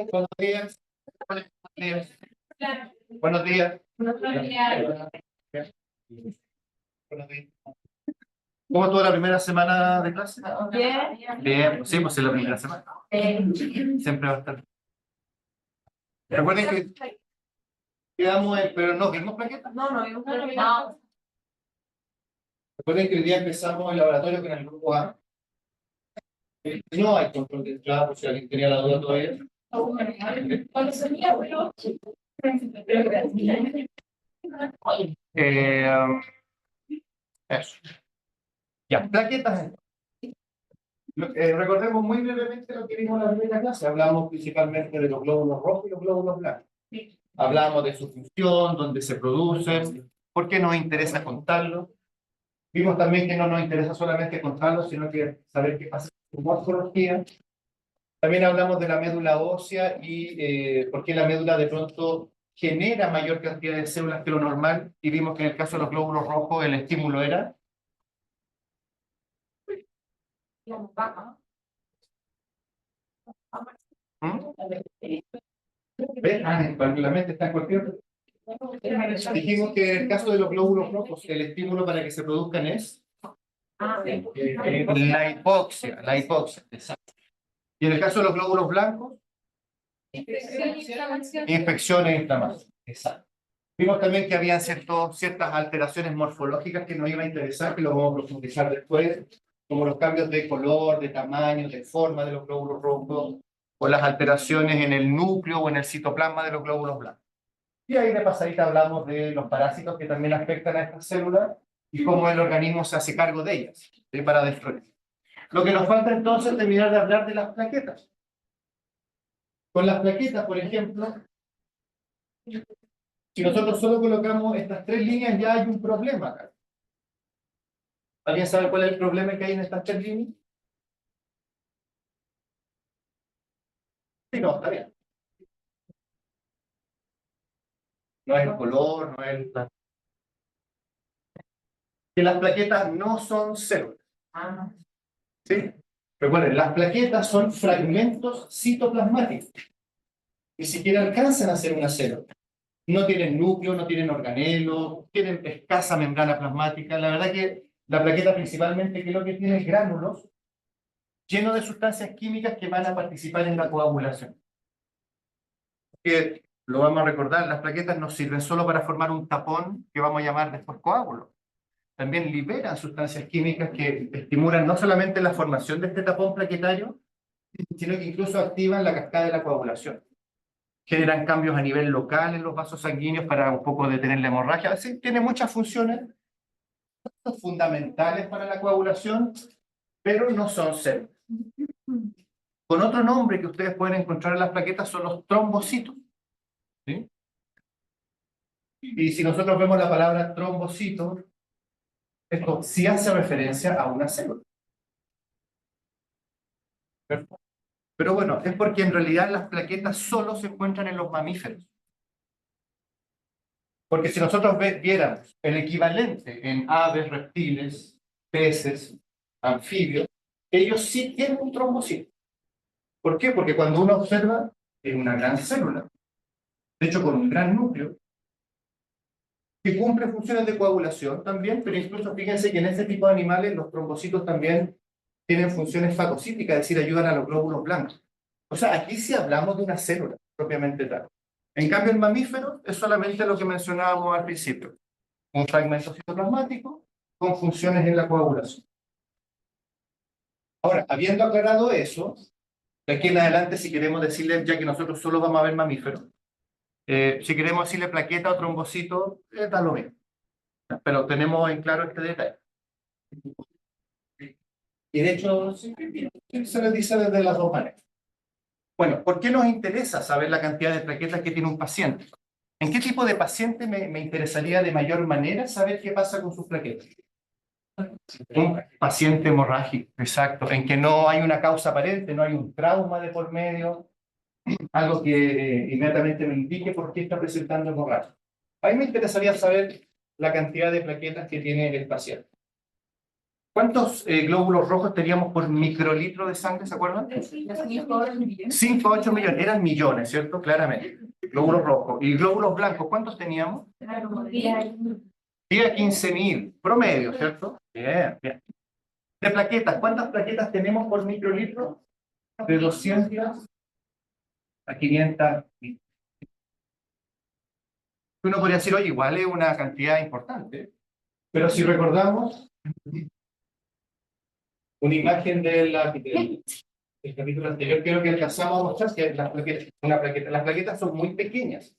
Buenos días. Buenos días. Buenos días. Buenos días. ¿Cómo estuvo la primera semana de clase? Bien. Bien, sí, pues es la primera semana. Siempre va a estar. Recuerden que quedamos pero no vimos plaquetas. No, no, no. Recuerden que hoy día empezamos el laboratorio con el grupo A. No hay control de entrada, por si alguien tenía la duda todavía. Eso. Ya, plaquetas. Recordemos muy brevemente lo que vimos en la primera clase. Hablamos principalmente de los glóbulos rojos y los glóbulos blancos. Hablamos de su función, dónde se producen, por qué nos interesa contarlo. Vimos también que no nos interesa solamente contarlo, sino que saber qué pasa con su morfología. También hablamos de la médula ósea y por qué la médula de pronto genera mayor cantidad de células que lo normal. Y vimos que en el caso de los glóbulos rojos el estímulo era... ¿Ven? La mente está en cualquier... Dijimos que en el caso de los glóbulos rojos, el estímulo para que se produzcan es la hipoxia, exacto. Y en el caso de los glóbulos blancos, infección e inflamación, exacto. Vimos también que había ciertas alteraciones morfológicas que nos iba a interesar, que lo vamos a profundizar después, como los cambios de color, de tamaño, de forma de los glóbulos rojos, o las alteraciones en el núcleo o en el citoplasma de los glóbulos blancos. Y ahí de pasadita hablamos de los parásitos que también afectan a estas células y cómo el organismo se hace cargo de ellas, ¿sí? Para destruir. Lo que nos falta entonces es terminar de hablar de las plaquetas. Con las plaquetas, por ejemplo, si nosotros solo colocamos estas tres líneas, ya hay un problema acá. ¿Alguien sabe cuál es el problema que hay en estas tres líneas? Sí, no, está bien. No es el color, no es el... Que las plaquetas no son células. ¿Sí? Recuerden, las plaquetas son fragmentos citoplasmáticos. Ni siquiera alcanzan a ser una célula. No tienen núcleo, no tienen organelo, tienen escasa membrana plasmática. La verdad que la plaqueta principalmente, que lo que tiene es gránulos llenos de sustancias químicas que van a participar en la coagulación. Que lo vamos a recordar, las plaquetas no sirven solo para formar un tapón que vamos a llamar después coágulo. También liberan sustancias químicas que estimulan no solamente la formación de este tapón plaquetario, sino que incluso activan la cascada de la coagulación. Generan cambios a nivel local en los vasos sanguíneos para un poco detener la hemorragia. Así, tiene muchas funciones fundamentales para la coagulación, pero no son células. Con otro nombre que ustedes pueden encontrar en las plaquetas son los trombocitos. ¿Sí? Y si nosotros vemos la palabra trombocito, esto sí hace referencia a una célula. ¿Perfecto? Pero bueno, es porque en realidad las plaquetas solo se encuentran en los mamíferos. Porque si nosotros viéramos el equivalente en aves, reptiles, peces, anfibios, ellos sí tienen un trombocito. ¿Por qué? Porque cuando uno observa, es una gran célula, de hecho con un gran núcleo, que cumple funciones de coagulación también, pero incluso fíjense que en este tipo de animales los trombocitos también tienen funciones fagocíticas, es decir, ayudan a los glóbulos blancos. O sea, aquí sí hablamos de una célula, propiamente tal. En cambio, el mamífero es solamente lo que mencionábamos al principio. Un fragmento citoplasmático con funciones en la coagulación. Ahora, habiendo aclarado eso, de aquí en adelante, si queremos decirle, ya que nosotros solo vamos a ver mamíferos, si queremos decirle plaqueta o trombocito, da lo mismo. Pero tenemos en claro este detalle. Y de hecho, sí, se les dice desde las dos maneras. Bueno, ¿por qué nos interesa saber la cantidad de plaquetas que tiene un paciente? ¿En qué tipo de paciente me interesaría de mayor manera saber qué pasa con sus plaquetas? Un paciente hemorrágico, exacto, en que no hay una causa aparente, no hay un trauma de por medio, algo que inmediatamente me indique por qué está presentando hemorragia. A mí me interesaría saber la cantidad de plaquetas que tiene el paciente. ¿Cuántos glóbulos rojos teníamos por microlitro de sangre, se acuerdan? 5 a 8 millones, eran millones, ¿cierto? Claramente. Glóbulos rojos. ¿Y glóbulos blancos cuántos teníamos? 10 a 15.000, promedio, ¿cierto? Bien, bien. De plaquetas, ¿cuántas plaquetas tenemos por microlitro? De 200 a 500. Uno podría decir, oye, igual es una cantidad importante, pero si recordamos una imagen del capítulo anterior, creo que alcanzamos a mostrar que las plaquetas son muy pequeñas.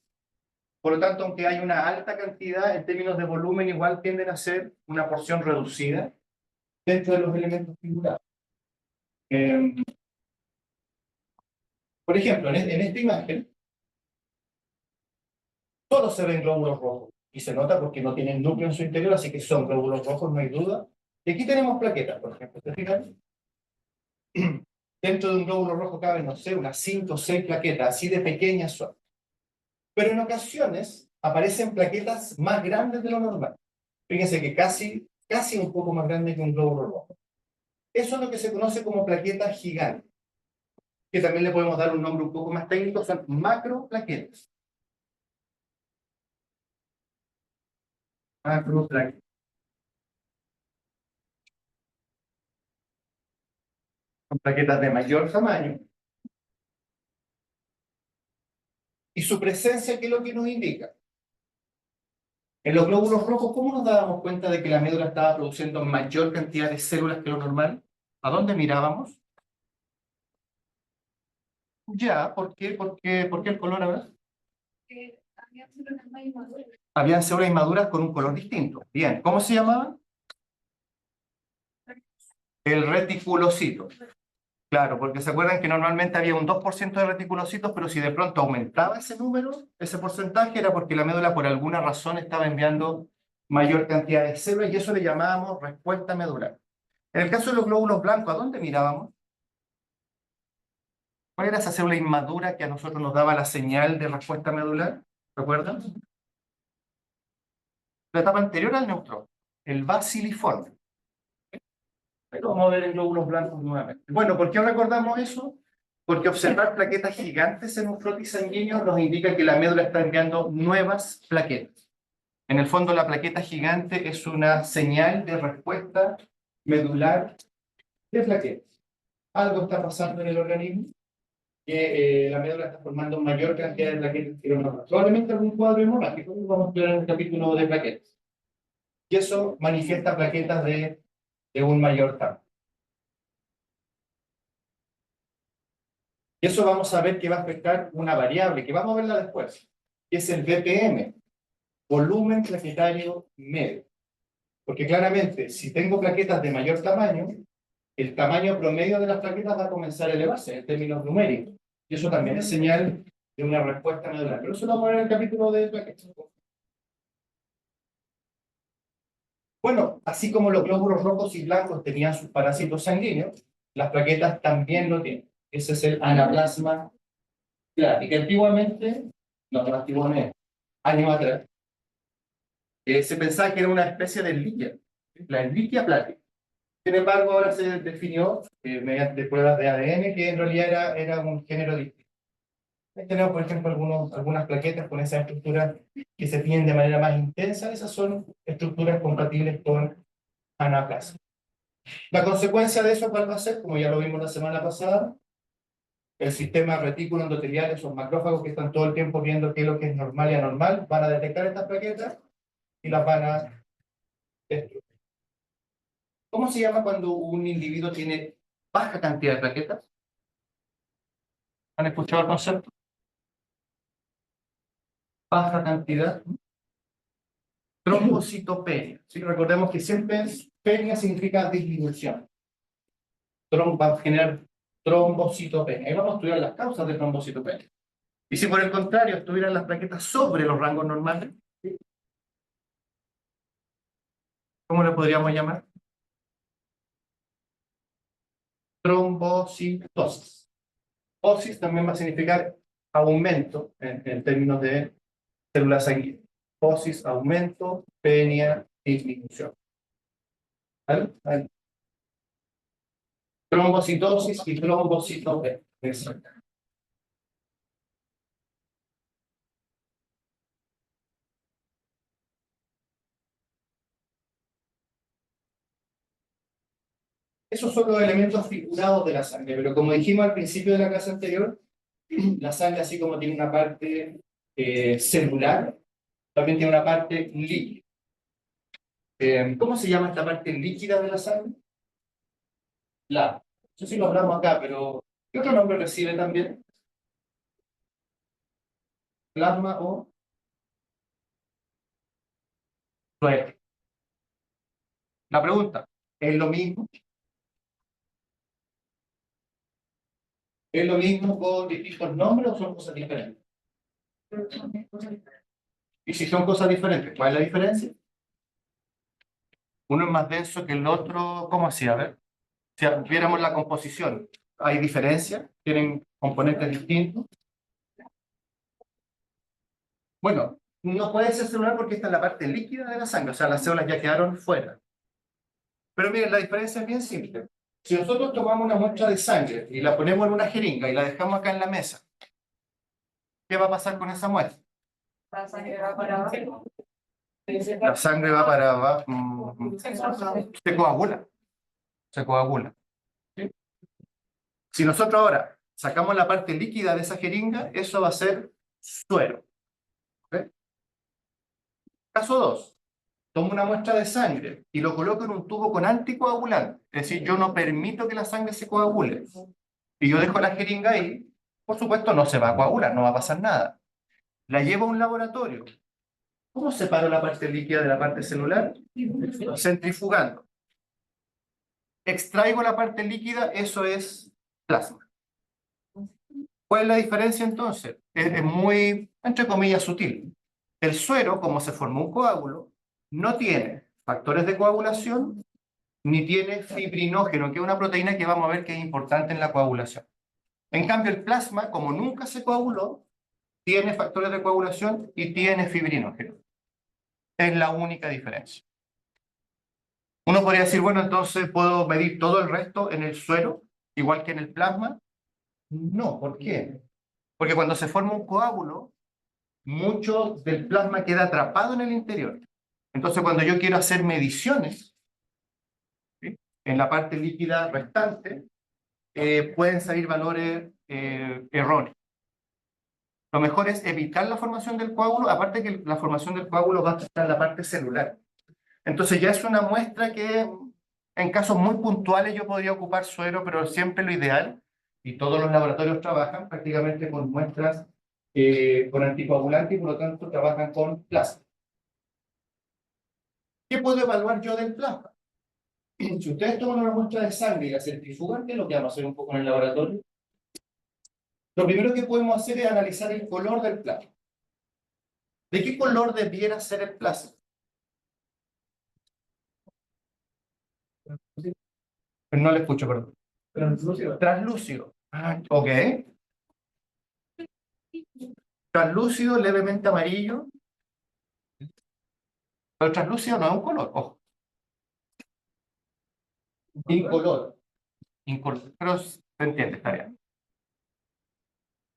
Por lo tanto, aunque hay una alta cantidad en términos de volumen, igual tienden a ser una porción reducida dentro de los elementos figurados. Por ejemplo, en esta imagen, todos se ven glóbulos rojos. Y se nota porque no tienen núcleo en su interior, así que son glóbulos rojos, no hay duda. Y aquí tenemos plaquetas, por ejemplo. ¿Te fijas? Dentro de un glóbulo rojo caben, no sé, unas 5 o 6 plaquetas, así de pequeñas son. Pero en ocasiones aparecen plaquetas más grandes de lo normal. Fíjense que casi un poco más grande que un glóbulo rojo. Eso es lo que se conoce como plaquetas gigantes, que también le podemos dar un nombre un poco más técnico, son macroplaquetas. Macroplaquetas. Son plaquetas de mayor tamaño. Y su presencia, ¿qué es lo que nos indica? En los glóbulos rojos, ¿cómo nos dábamos cuenta de que la médula estaba produciendo mayor cantidad de células que lo normal? ¿A dónde mirábamos? Ya, ¿por qué? ¿Por qué el color, a ver? Habían células inmaduras con un color distinto. Bien, ¿cómo se llamaban? El reticulocito. Claro, porque se acuerdan que normalmente había un 2% de reticulocitos, pero si de pronto aumentaba ese número, ese porcentaje, era porque la médula por alguna razón estaba enviando mayor cantidad de células y eso le llamábamos respuesta medular. En el caso de los glóbulos blancos, ¿a dónde mirábamos? ¿Cuál era esa célula inmadura que a nosotros nos daba la señal de respuesta medular? ¿Recuerdan? La etapa anterior al neutrón, el basiliforme. Pero vamos a ver en glóbulos blancos nuevamente. Bueno, ¿por qué recordamos eso? Porque observar plaquetas gigantes en un frotis sanguíneo nos indica que la médula está enviando nuevas plaquetas. En el fondo, la plaqueta gigante es una señal de respuesta medular de plaquetas. Algo está pasando en el organismo que la médula está formando mayor cantidad de plaquetas que lo normal. Probablemente algún cuadro hemorrágico, lo vamos a ver en el capítulo de plaquetas. Y eso manifiesta plaquetas de un mayor tamaño. Y eso vamos a ver que va a afectar una variable, que vamos a verla después, que es el BPM, volumen plaquetario medio. Porque claramente, si tengo plaquetas de mayor tamaño, el tamaño promedio de las plaquetas va a comenzar a elevarse en términos numéricos. Y eso también es señal de una respuesta medular. Pero eso lo vamos a ver en el capítulo de plaquetas. Bueno, así como los glóbulos rojos y blancos tenían sus parásitos sanguíneos, las plaquetas también lo tienen. Ese es el anaplasma claro, y que antiguamente, no antiguamente, años atrás, se pensaba que era una especie de liquia, la Ehrlichia platica. Sin embargo, ahora se definió, mediante pruebas de ADN, que en realidad era un género distinto. Ahí tenemos, por ejemplo, algunas plaquetas con esas estructuras que se tienen de manera más intensa. Esas son estructuras compatibles con anaplasma. La consecuencia de eso, ¿cuál va a ser? Como ya lo vimos la semana pasada, el sistema retículo endotelial, esos macrófagos que están todo el tiempo viendo qué es lo que es normal y anormal, van a detectar estas plaquetas y las van a destruir. ¿Cómo se llama cuando un individuo tiene baja cantidad de plaquetas? ¿Han escuchado el concepto? Baja cantidad. Trombocitopenia. ¿Sí? Recordemos que siempre penia significa disminución. va a generar trombocitopenia. Ahí vamos a estudiar las causas de trombocitopenia. Y si por el contrario estuvieran las plaquetas sobre los rangos normales, ¿sí? ¿Cómo le podríamos llamar? Trombocitosis. Osis también va a significar aumento en términos de células sanguíneas. Osis, aumento, penia, disminución. ¿Vale? ¿Vale? Trombocitosis y trombocitopenia. Exacto. Esos son los elementos figurados de la sangre, pero como dijimos al principio de la clase anterior, la sangre, así como tiene una parte celular, también tiene una parte líquida. ¿Cómo se llama esta parte líquida de la sangre? No sé si lo hablamos acá, pero ¿qué otro nombre recibe también? Plasma o suero. La pregunta, ¿es lo mismo? ¿Es lo mismo con distintos nombres o son cosas diferentes? Y si son cosas diferentes, ¿cuál es la diferencia? Uno es más denso que el otro, ¿cómo así? A ver, si viéramos la composición, ¿hay diferencia? ¿Tienen componentes distintos? Bueno, no puede ser celular porque esta es la parte líquida de la sangre, o sea, las células ya quedaron fuera. Pero miren, la diferencia es bien simple. Si nosotros tomamos una muestra de sangre y la ponemos en una jeringa y la dejamos acá en la mesa, ¿qué va a pasar con esa muestra? La sangre va para abajo. La sangre va para abajo, se coagula, se coagula. ¿Sí? Si nosotros ahora sacamos la parte líquida de esa jeringa, eso va a ser suero. ¿Ok? Caso 2. Tomo una muestra de sangre y lo coloco en un tubo con anticoagulante. Es decir, yo no permito que la sangre se coagule. Y yo dejo la jeringa ahí, por supuesto no se va a coagular, no va a pasar nada. La llevo a un laboratorio. ¿Cómo separo la parte líquida de la parte celular? Centrifugando. Extraigo la parte líquida, eso es plasma. ¿Cuál es la diferencia entonces? Es muy, entre comillas, sutil. El suero, como se formó un coágulo, no tiene factores de coagulación ni tiene fibrinógeno, que es una proteína que vamos a ver que es importante en la coagulación. En cambio, el plasma, como nunca se coaguló, tiene factores de coagulación y tiene fibrinógeno. Es la única diferencia. Uno podría decir, bueno, entonces puedo medir todo el resto en el suero, igual que en el plasma. No, ¿por qué? Porque cuando se forma un coágulo, mucho del plasma queda atrapado en el interior. Entonces, cuando yo quiero hacer mediciones, ¿sí?, en la parte líquida restante, pueden salir valores erróneos. Lo mejor es evitar la formación del coágulo, aparte que la formación del coágulo va a estar en la parte celular. Entonces ya es una muestra que en casos muy puntuales yo podría ocupar suero, pero siempre lo ideal, y todos los laboratorios trabajan prácticamente con muestras con anticoagulantes y por lo tanto trabajan con plasma. ¿Qué puedo evaluar yo del plasma? Si ustedes toman una muestra de sangre y la centrifugan, ¿qué es lo que vamos a hacer un poco en el laboratorio? Lo primero que podemos hacer es analizar el color del plasma. ¿De qué color debiera ser el plasma? No le escucho, perdón. Translúcido. Translúcido. Ah, ok. Translúcido, levemente amarillo. Pero translúcido no es un color, ojo. Incolor. Incolor. Pero se entiende, está bien.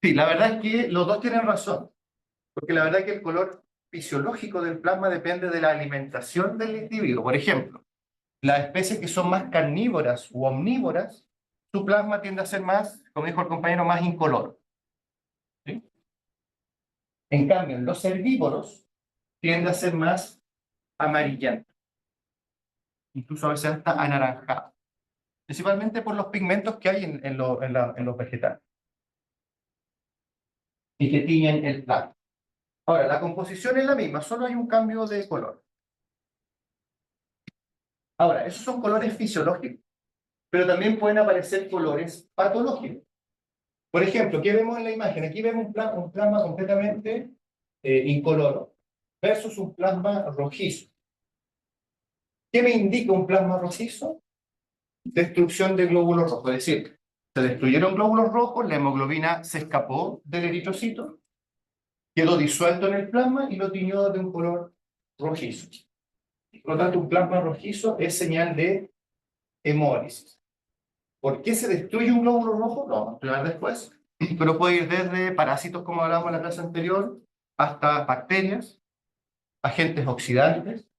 Sí, la verdad es que los dos tienen razón. Porque la verdad es que el color fisiológico del plasma depende de la alimentación del individuo. Por ejemplo, las especies que son más carnívoras u omnívoras, su plasma tiende a ser más, como dijo el compañero, más incoloro. ¿Sí? En cambio, en los herbívoros tiende a ser más amarillento, incluso a veces hasta anaranjado, principalmente por los pigmentos que hay en los vegetales y que tiñen el plasma. Ahora, la composición es la misma, solo hay un cambio de color. Ahora, esos son colores fisiológicos. pero también pueden aparecer colores patológicos. Por ejemplo, ¿qué vemos en la imagen? Aquí vemos un plasma completamente incoloro versus un plasma rojizo. ¿Qué me indica un plasma rojizo? Destrucción de glóbulos rojos, es decir, se destruyeron glóbulos rojos, la hemoglobina se escapó del eritrocito, quedó disuelto en el plasma y lo tiñó de un color rojizo. Por lo tanto, un plasma rojizo es señal de hemólisis. ¿Por qué se destruye un glóbulo rojo? Lo vamos a explicar después. Pero puede ir desde parásitos, como hablábamos en la clase anterior, hasta bacterias, agentes oxidantes,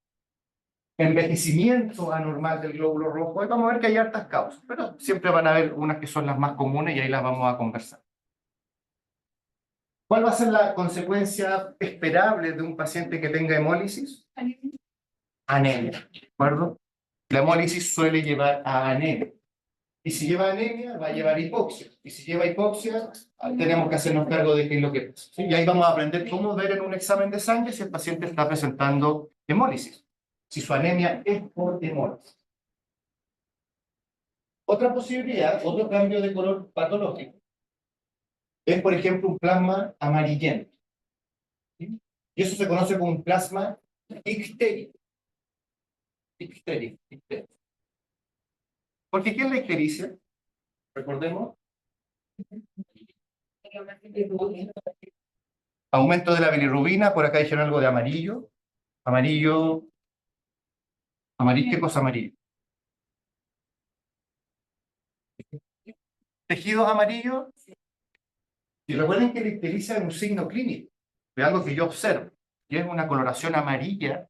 envejecimiento anormal del glóbulo rojo. Y vamos a ver que hay hartas causas, pero siempre van a haber unas que son las más comunes y ahí las vamos a conversar. ¿Cuál va a ser la consecuencia esperable de un paciente que tenga hemólisis? Anemia, ¿de acuerdo? La hemólisis suele llevar a anemia. Y si lleva anemia, va a llevar hipoxia. Y si lleva hipoxia, tenemos que hacernos cargo de qué es lo que pasa. ¿Sí? Y ahí vamos a aprender cómo ver en un examen de sangre si el paciente está presentando hemólisis. Si su anemia es por hemólisis. Otra posibilidad, otro cambio de color patológico, es por ejemplo un plasma amarillento. ¿Sí? Y eso se conoce como un plasma ictérico. Ictérico. Porque ¿qué es la ictericia? Recordemos. Aumento de la bilirrubina, por acá dijeron algo de amarillo. Amarillo. Amarillo, ¿qué cosa amarillo? Tejidos amarillos. Y recuerden que la ictericia es un signo clínico, de algo que yo observo, que es una coloración amarilla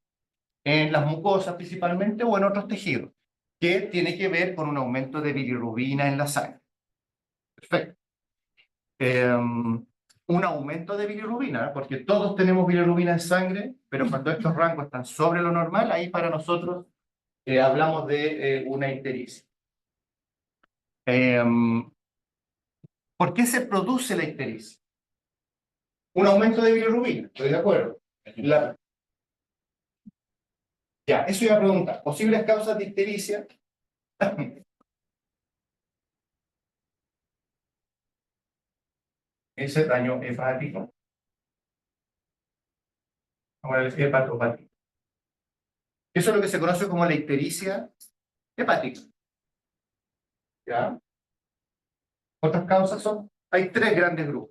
en las mucosas principalmente o en otros tejidos, que tiene que ver con un aumento de bilirrubina en la sangre. Perfecto. Un aumento de bilirrubina, porque todos tenemos bilirrubina en sangre, pero cuando estos rangos están sobre lo normal, ahí para nosotros hablamos de una ictericia. ¿Por qué se produce la ictericia? Un aumento de bilirrubina, estoy de acuerdo. Ya, eso iba a preguntar. ¿Posibles causas de ictericia? Ese daño hepático. Ahora es hepatopático. Eso es lo que se conoce como la ictericia hepática. ¿Ya? Otras causas son, hay tres grandes grupos.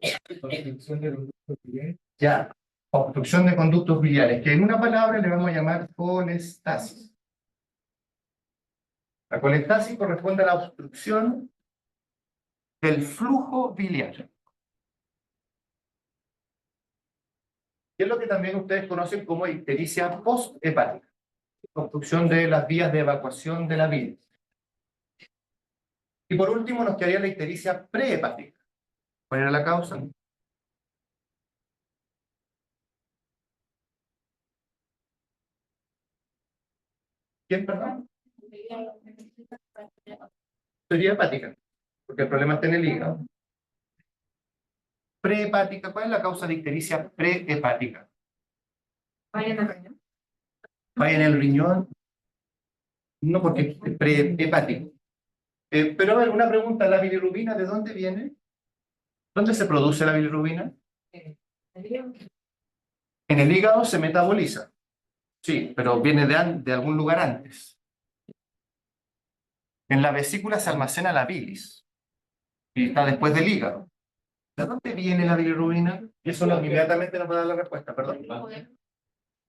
Ya, obstrucción de conductos biliares, que en una palabra le vamos a llamar colestasis. La colestasis corresponde a la obstrucción del flujo biliar. Que es lo que también ustedes conocen como ictericia posthepática. Obstrucción de las vías de evacuación de la bilis. Y por último nos quedaría la ictericia prehepática. ¿Cuál era la causa? ¿Quién, perdón? Sería hepática, porque el problema está en el hígado. Prehepática, ¿cuál es la causa de ictericia prehepática? Falla en el riñón. Falla en el riñón, no porque es prehepático. Pero a ver, una pregunta, ¿la bilirrubina de dónde viene? ¿Dónde se produce la bilirrubina? En el hígado se metaboliza. Sí, pero viene de algún lugar antes. En la vesícula se almacena la bilis y está después del hígado. ¿De dónde viene la bilirrubina? Y eso inmediatamente nos va a dar la respuesta, perdón.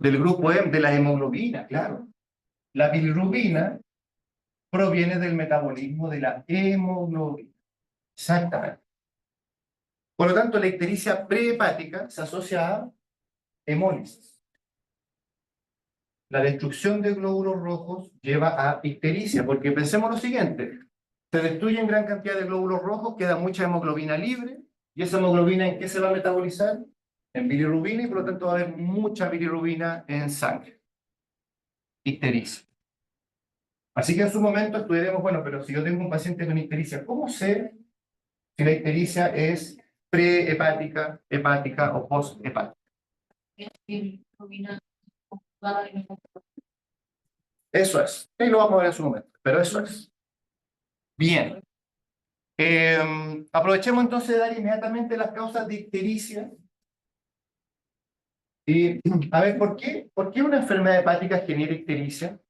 Del grupo M, de la hemoglobina, claro. La bilirrubina proviene del metabolismo de la hemoglobina. Exactamente. Por lo tanto, la ictericia prehepática se asocia a hemólisis. La destrucción de glóbulos rojos lleva a ictericia, porque pensemos lo siguiente, se destruyen gran cantidad de glóbulos rojos, queda mucha hemoglobina libre, y esa hemoglobina ¿en qué se va a metabolizar? En bilirrubina, y por lo tanto va a haber mucha bilirrubina en sangre. Ictericia. Así que en su momento estudiaremos, bueno, pero si yo tengo un paciente con ictericia, ¿cómo sé si la ictericia es prehepática, hepática o posthepática? Eso es. Y lo vamos a ver en su momento, pero eso es. Bien. Aprovechemos entonces de dar inmediatamente las causas de ictericia. Y a ver, ¿por qué una enfermedad hepática genera ictericia?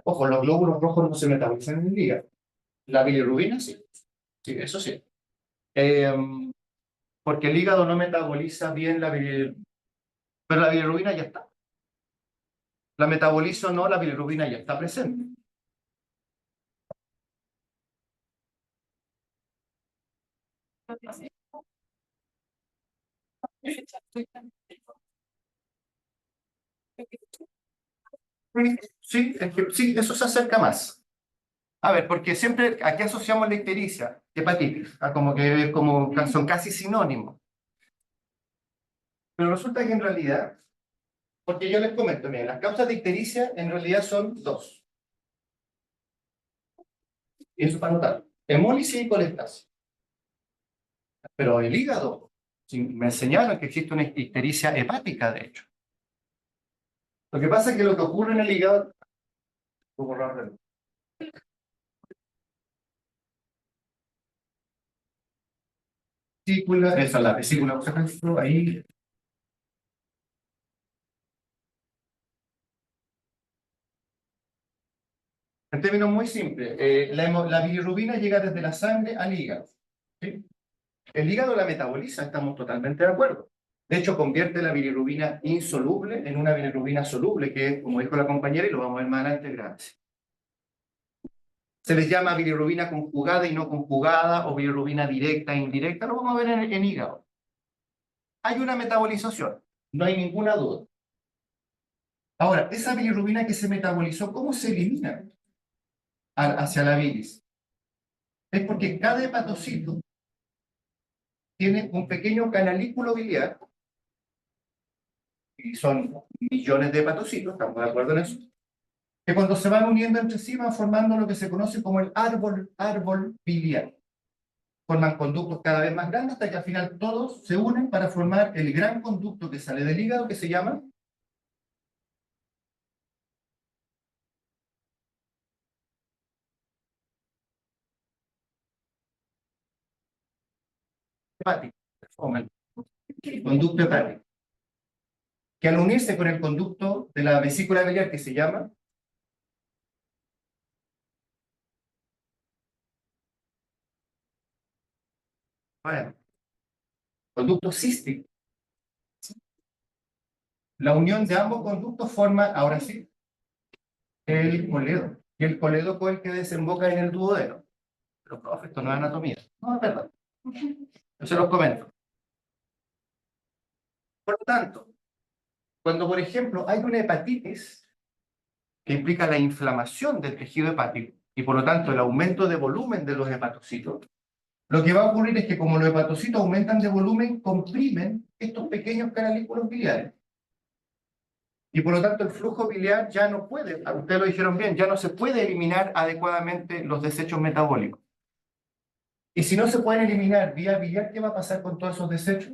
Ojo, los glóbulos rojos no se metabolizan en el hígado. La bilirrubina sí. Sí, eso sí. Eh, Porque el hígado no metaboliza bien la bilirrubina. Pero la bilirrubina ya está. La metabolizo o no, la bilirrubina ya está presente. Sí, sí, eso se acerca más. A ver, porque siempre aquí asociamos la ictericia, hepatitis, como son casi sinónimos. Pero resulta que en realidad, porque yo les comento, miren, las causas de ictericia en realidad son dos. Y eso para notar. Hemólisis y colestasis. Pero el hígado, sí, me enseñaron que existe una ictericia hepática, de hecho. Lo que pasa es que lo que ocurre en el hígado... Un poco raro. Vesícula, esa es la vesícula, por ejemplo, ahí. En términos muy simples, la bilirrubina llega desde la sangre al hígado. ¿Sí? El hígado la metaboliza, estamos totalmente de acuerdo. De hecho, convierte la bilirrubina insoluble en una bilirrubina soluble, que es, como dijo la compañera, y lo vamos a ver más adelante, gracias. Se les llama bilirrubina conjugada y no conjugada, o bilirrubina directa e indirecta, lo vamos a ver en hígado. Hay una metabolización, no hay ninguna duda. Ahora, esa bilirrubina que se metabolizó, ¿cómo se elimina hacia la bilis? Es porque cada hepatocito tiene un pequeño canalículo biliar, y son millones de hepatocitos, estamos de acuerdo en eso, que cuando se van uniendo entre sí van formando lo que se conoce como el árbol biliar. Forman conductos cada vez más grandes hasta que al final todos se unen para formar el gran conducto que sale del hígado que se llama hepático, el conducto hepático, que al unirse con el conducto de la vesícula biliar que se llama, bueno, conducto cístico, la unión de ambos conductos forma, ahora sí, el coledo. Y el coledo fue el que desemboca en el duodeno. Pero, profe, esto no es anatomía. No, es verdad. Yo se los comento. Por lo tanto, cuando, por ejemplo, hay una hepatitis que implica la inflamación del tejido hepático y, por lo tanto, el aumento de volumen de los hepatocitos, lo que va a ocurrir es que como los hepatocitos aumentan de volumen, comprimen estos pequeños canalículos biliares. Y por lo tanto el flujo biliar ya no puede, ustedes lo dijeron bien, ya no se puede eliminar adecuadamente los desechos metabólicos. Y si no se pueden eliminar vía biliar, ¿qué va a pasar con todos esos desechos?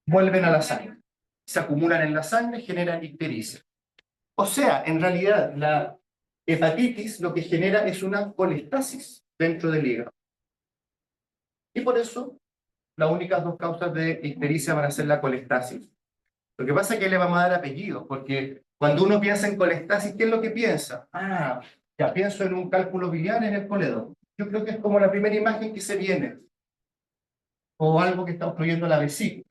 Vuelven a la sangre. Se acumulan en la sangre, generan ictericia. O sea, en realidad, la hepatitis lo que genera es una colestasis dentro del hígado. Y por eso, las únicas dos causas de ictericia van a ser la colestasis. Lo que pasa es que le vamos a dar apellido, porque cuando uno piensa en colestasis, ¿qué es lo que piensa? Ah, ya pienso en un cálculo biliar en el coledo. Yo creo que es como la primera imagen que se viene, o algo que está obstruyendo la vesícula.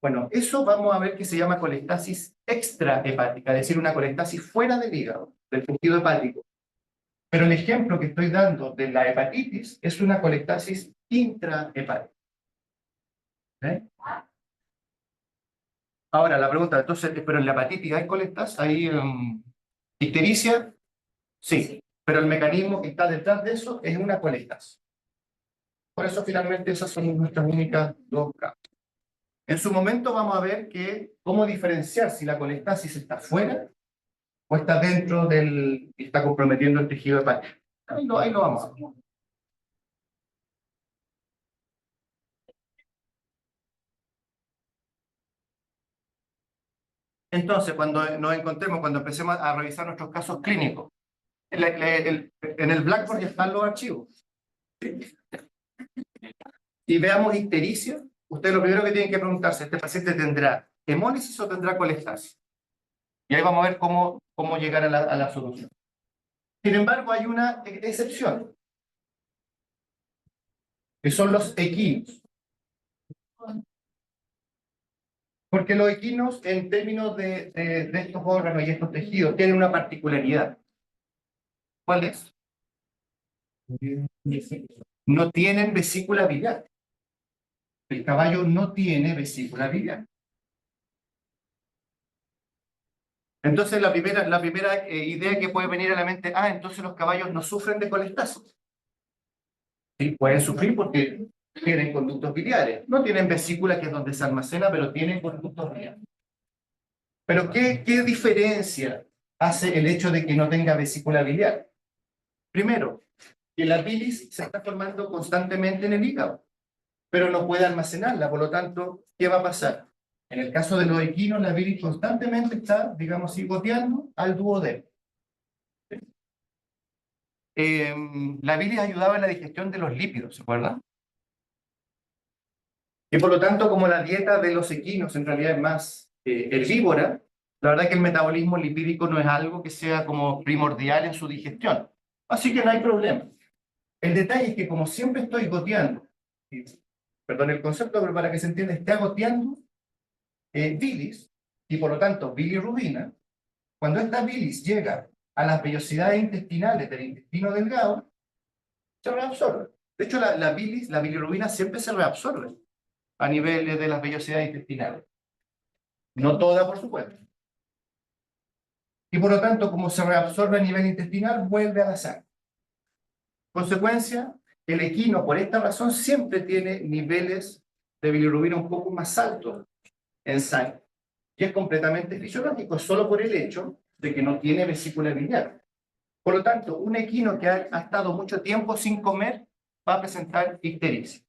Bueno, eso vamos a ver que se llama colestasis extrahepática, es decir, una colestasis fuera del hígado, del tejido hepático. Pero el ejemplo que estoy dando de la hepatitis es una colestasis intrahepática. ¿Eh? Ahora, la pregunta, entonces, ¿pero en la hepatitis hay colestasis? ¿Hay ictericia? Sí, pero el mecanismo que está detrás de eso es una colestasis. Por eso, finalmente, esas son nuestras únicas dos causas. En su momento vamos a ver cómo diferenciar si la colestasis está fuera o está dentro y está comprometiendo el tejido hepático. Ahí lo vamos a ver. Entonces, cuando nos encontremos, cuando empecemos a revisar nuestros casos clínicos, en el Blackboard ya están los archivos, y veamos ictericia, usted lo primero que tienen que preguntarse, ¿este paciente tendrá hemólisis o tendrá colestasis? Y ahí vamos a ver cómo llegar a la solución. Sin embargo, hay una excepción, que son los equinos. Porque los equinos, en términos de estos órganos y estos tejidos, tienen una particularidad. ¿Cuál es? No tienen vesícula biliar. El caballo no tiene vesícula biliar. Entonces, la primera idea que puede venir a la mente, entonces los caballos no sufren de colestasis. Sí, pueden sufrir porque tienen conductos biliares. No tienen vesícula, que es donde se almacena, pero tienen conductos biliares. Pero ¿qué diferencia hace el hecho de que no tenga vesícula biliar? Primero, que la bilis se está formando constantemente en el hígado, pero no puede almacenarla. Por lo tanto, ¿qué va a pasar? En el caso de los equinos, la bilis constantemente está, digamos así, goteando al duodeno. La bilis ayudaba en la digestión de los lípidos, ¿se acuerdan? Y por lo tanto, como la dieta de los equinos en realidad es más herbívora, la verdad que el metabolismo lipídico no es algo que sea como primordial en su digestión. Así que no hay problema. El detalle es que como siempre estoy goteando, perdón el concepto, pero para que se entienda, está goteando bilis, y por lo tanto bilirrubina, cuando esta bilis llega a las vellosidades intestinales del intestino delgado, se reabsorbe. De hecho, la bilis, la bilirrubina siempre se reabsorbe a nivel de las vellosidades intestinales. No toda, por supuesto. Y por lo tanto, como se reabsorbe a nivel intestinal, vuelve a la sangre. Consecuencia, el equino, por esta razón, siempre tiene niveles de bilirrubina un poco más altos en sangre. Y es completamente fisiológico, solo por el hecho de que no tiene vesícula biliar. Por lo tanto, un equino que ha estado mucho tiempo sin comer va a presentar ictericia.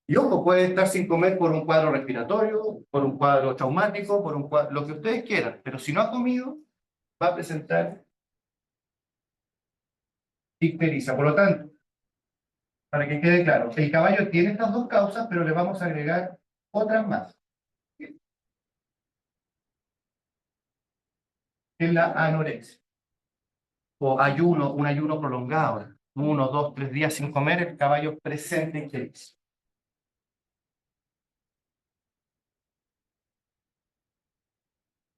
Y ojo, puede estar sin comer por un cuadro respiratorio, por un cuadro traumático, por un cuadro, lo que ustedes quieran, pero si no ha comido, va a presentar ictericia. Por lo tanto, para que quede claro, el caballo tiene estas dos causas, pero le vamos a agregar otras más. Que es la anorexia. O ayuno, un ayuno prolongado. 1, 2, 3 días sin comer, el caballo presenta ictericia.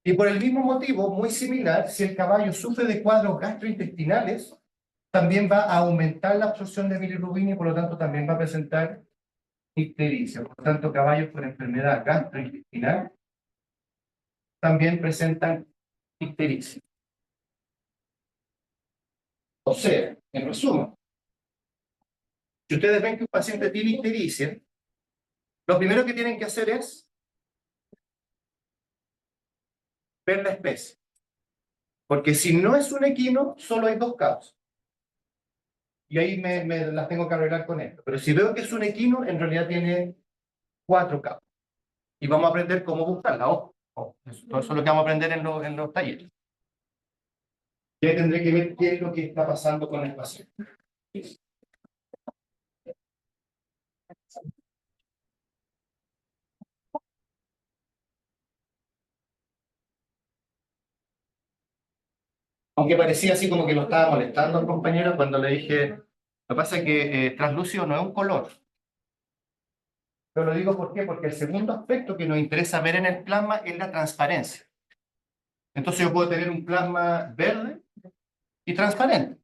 Y por el mismo motivo, muy similar, si el caballo sufre de cuadros gastrointestinales, también va a aumentar la absorción de bilirrubina y por lo tanto también va a presentar ictericia. Por lo tanto, caballos con enfermedad gastrointestinal también presentan ictericia. O sea, en resumen, si ustedes ven que un paciente tiene ictericia, lo primero que tienen que hacer es ver la especie. Porque si no es un equino, solo hay dos causas. Y ahí me las tengo que arreglar con esto. Pero si veo que es un equino, en realidad tiene 4 causas. Y vamos a aprender cómo buscarla. Ojo, todo eso es lo que vamos a aprender en los talleres. Ya tendré que ver qué es lo que está pasando con el paciente. Aunque parecía así como que lo estaba molestando al compañero cuando le dije, lo que pasa es que translúcido no es un color. Pero lo digo ¿por qué? Porque el segundo aspecto que nos interesa ver en el plasma es la transparencia. Entonces yo puedo tener un plasma verde y transparente.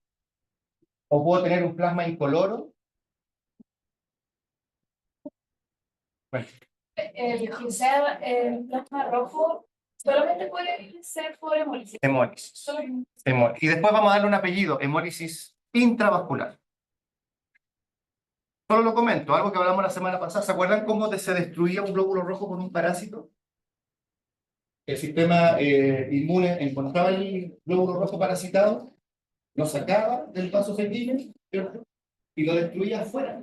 O puedo tener un plasma incoloro. Bueno, Que sea el plasma rojo, solamente puede ser por hemólisis. hemólisis. Y después vamos a darle un apellido, hemólisis intravascular. Solo lo comento, algo que hablamos la semana pasada. ¿Se acuerdan cómo se destruía un glóbulo rojo con un parásito? El sistema inmune encontraba el glóbulo rojo parasitado, lo sacaba del vaso sanguíneo, ¿cierto? Y lo destruía afuera.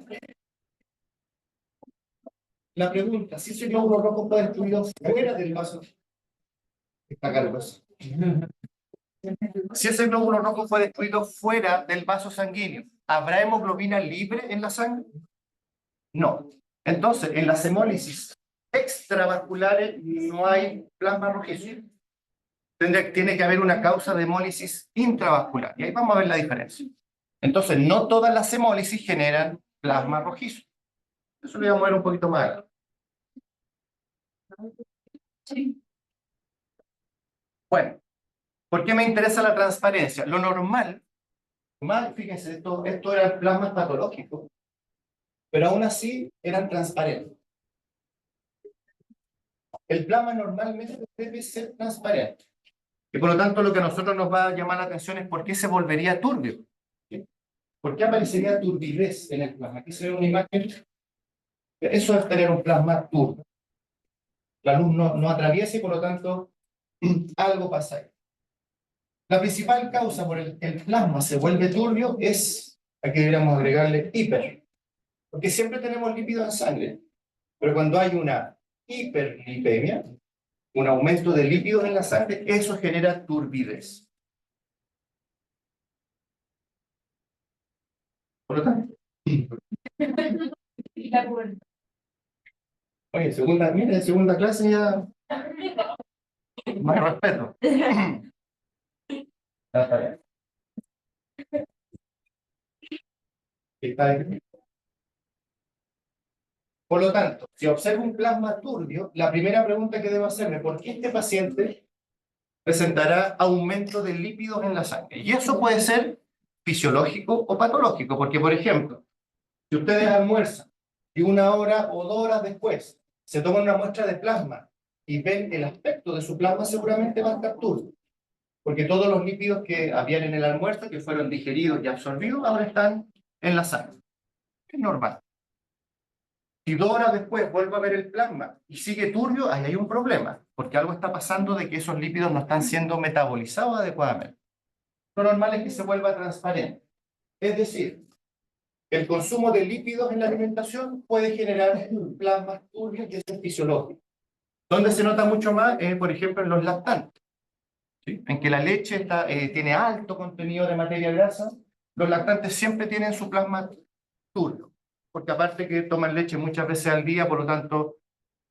La pregunta, si ese glóbulo rojo está destruido fuera del vaso, Está caluroso. Si ese glóbulo rojo fue destruido fuera del vaso sanguíneo, ¿habrá hemoglobina libre en la sangre? No. Entonces, en las hemólisis extravasculares no hay plasma rojizo. Tiene que haber una causa de hemólisis intravascular. Y ahí vamos a ver la diferencia. Entonces, no todas las hemólisis generan plasma rojizo. Eso lo voy a mover un poquito más adelante. Bueno, ¿por qué me interesa la transparencia? Lo normal, fíjense, esto era plasma patológico, pero aún así eran transparentes. El plasma normalmente debe ser transparente. Y por lo tanto, lo que a nosotros nos va a llamar la atención es por qué se volvería turbio. ¿Sí? ¿Por qué aparecería turbidez en el plasma? Aquí se ve una imagen. Eso es tener un plasma turbio. La luz no atraviesa y por lo tanto algo pasa ahí. La principal causa por el que el plasma se vuelve turbio es, aquí deberíamos agregarle hiper, porque siempre tenemos lípidos en sangre, pero cuando hay una hiperlipemia, un aumento de lípidos en la sangre, eso genera turbidez. Por lo tanto, oye, mira, segunda clase ya, más respeto. Ya está bien. Está bien. Por lo tanto, si observo un plasma turbio, la primera pregunta que debo hacerme, ¿por qué este paciente presentará aumento de lípidos en la sangre? Y eso puede ser fisiológico o patológico, porque, por ejemplo, si ustedes almuerzan y 1 hora o 2 horas después se toman una muestra de plasma y ven el aspecto de su plasma, seguramente va a estar turbio, porque todos los lípidos que habían en el almuerzo, que fueron digeridos y absorbidos, ahora están en la sangre. Es normal. Si 2 horas después vuelvo a ver el plasma y sigue turbio, ahí hay un problema, porque algo está pasando de que esos lípidos no están siendo metabolizados adecuadamente. Lo normal es que se vuelva transparente. Es decir, el consumo de lípidos en la alimentación puede generar plasmas turbios y eso es fisiológico. Donde se nota mucho más, por ejemplo, en los lactantes, ¿sí? En que la leche tiene alto contenido de materia grasa, los lactantes siempre tienen su plasma turbio, porque aparte que toman leche muchas veces al día, por lo tanto,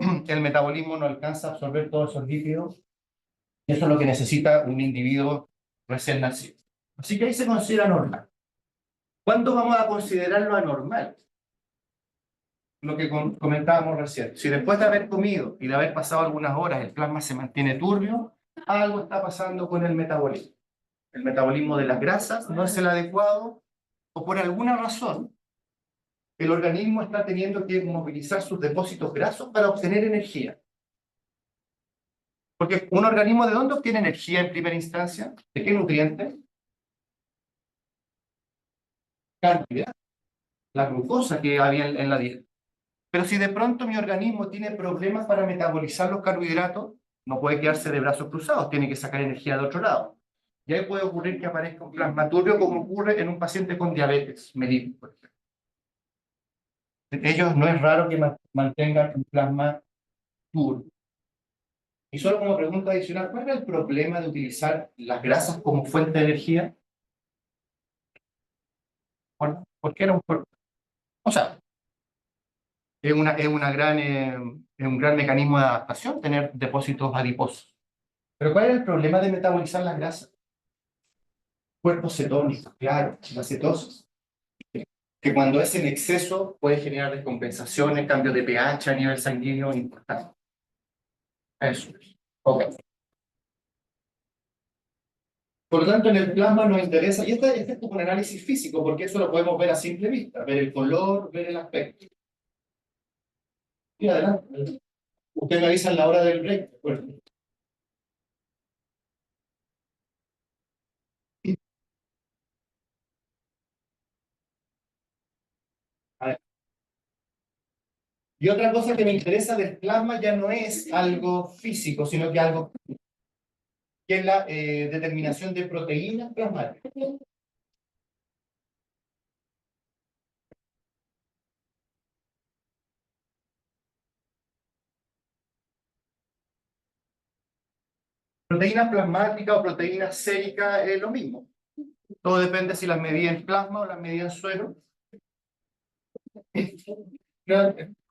el metabolismo no alcanza a absorber todos esos lípidos, y eso es lo que necesita un individuo recién nacido. Así que ahí se considera normal. ¿Cuándo vamos a considerarlo anormal? Lo que comentábamos recién. Si después de haber comido y de haber pasado algunas horas el plasma se mantiene turbio, algo está pasando con el metabolismo. El metabolismo de las grasas no es el adecuado, o por alguna razón el organismo está teniendo que movilizar sus depósitos grasos para obtener energía. Porque un organismo, ¿de dónde obtiene energía en primera instancia? ¿De qué nutriente? Carbohidratos, la glucosa que había en la dieta. Pero si de pronto mi organismo tiene problemas para metabolizar los carbohidratos, no puede quedarse de brazos cruzados, tiene que sacar energía de otro lado. Y ahí puede ocurrir que aparezca un plasma turbio, como ocurre en un paciente con diabetes mellitus, por ejemplo. Ellos no es raro que mantengan un plasma turbio. Y solo como pregunta adicional, ¿cuál era el problema de utilizar las grasas como fuente de energía? Porque era o sea, es un gran mecanismo de adaptación tener depósitos adiposos. Pero ¿cuál era el problema de metabolizar las grasas? Cuerpos cetónicos, claro, la cetosis. Que cuando es en exceso puede generar descompensaciones, cambios de pH a nivel sanguíneo importantes. Eso es. Ok. Por lo tanto, en el plasma nos interesa, y este es como un análisis físico, porque eso lo podemos ver a simple vista, ver el color, ver el aspecto. Y adelante. Usted me avisa en la hora del break. Bueno. A ver. Y otra cosa que me interesa del plasma ya no es algo físico, sino que algo que es la determinación de proteínas plasmáticas. Proteína plasmática o proteína sérica es lo mismo. Todo depende si las medí en plasma o las medí en suero.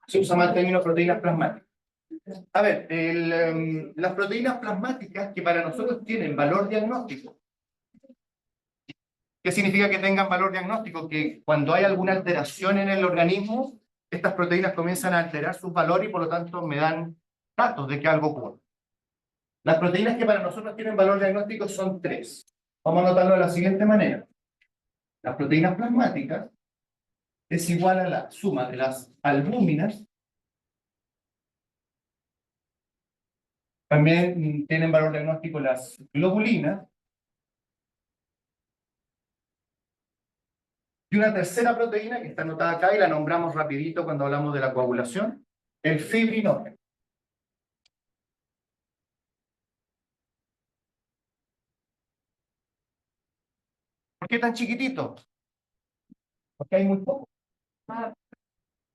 Se usa más el término proteínas plasmáticas. A ver, las proteínas plasmáticas que para nosotros tienen valor diagnóstico. ¿Qué significa que tengan valor diagnóstico? Que cuando hay alguna alteración en el organismo, estas proteínas comienzan a alterar sus valores y por lo tanto me dan datos de que algo ocurre. Las proteínas que para nosotros tienen valor diagnóstico son tres. Vamos a anotarlo de la siguiente manera. Las proteínas plasmáticas es igual a la suma de las albúminas. También tienen valor diagnóstico las globulinas. Y una tercera proteína que está anotada acá y la nombramos rapidito cuando hablamos de la coagulación, el fibrinógeno. ¿Por qué tan chiquitito? Porque hay muy poco.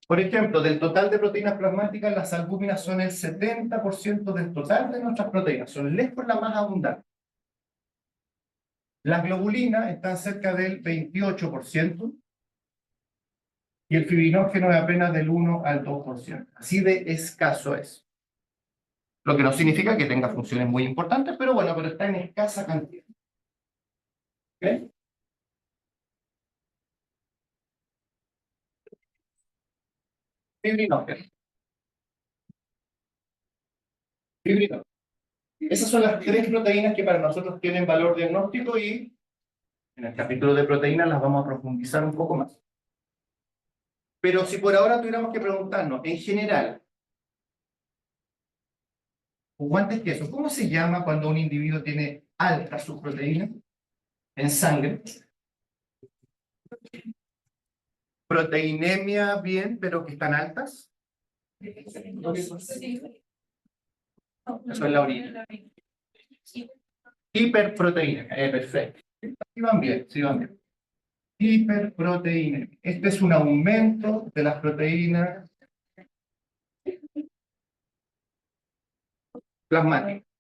Por ejemplo, del total de proteínas plasmáticas, las albúminas son el 70% del total de nuestras proteínas. Son lejos la más abundante. Las globulinas están cerca del 28%. Y el fibrinógeno es apenas del 1 al 2%. Así de escaso es. Lo que no significa que tenga funciones muy importantes, pero bueno, pero está en escasa cantidad. ¿Ok? Fibrinógeno. Fibrinógeno. Esas son las tres proteínas que para nosotros tienen valor diagnóstico y en el capítulo de proteínas las vamos a profundizar un poco más. Pero si por ahora tuviéramos que preguntarnos, en general, o antes que eso, ¿cómo se llama cuando un individuo tiene altas sus proteínas en sangre? Proteinemia, bien, pero que están altas. Eso es la orina. Hiperproteína, perfecto. Sí van bien, sí van bien. Hiperproteína. Este es un aumento de las proteínas plasmáticas.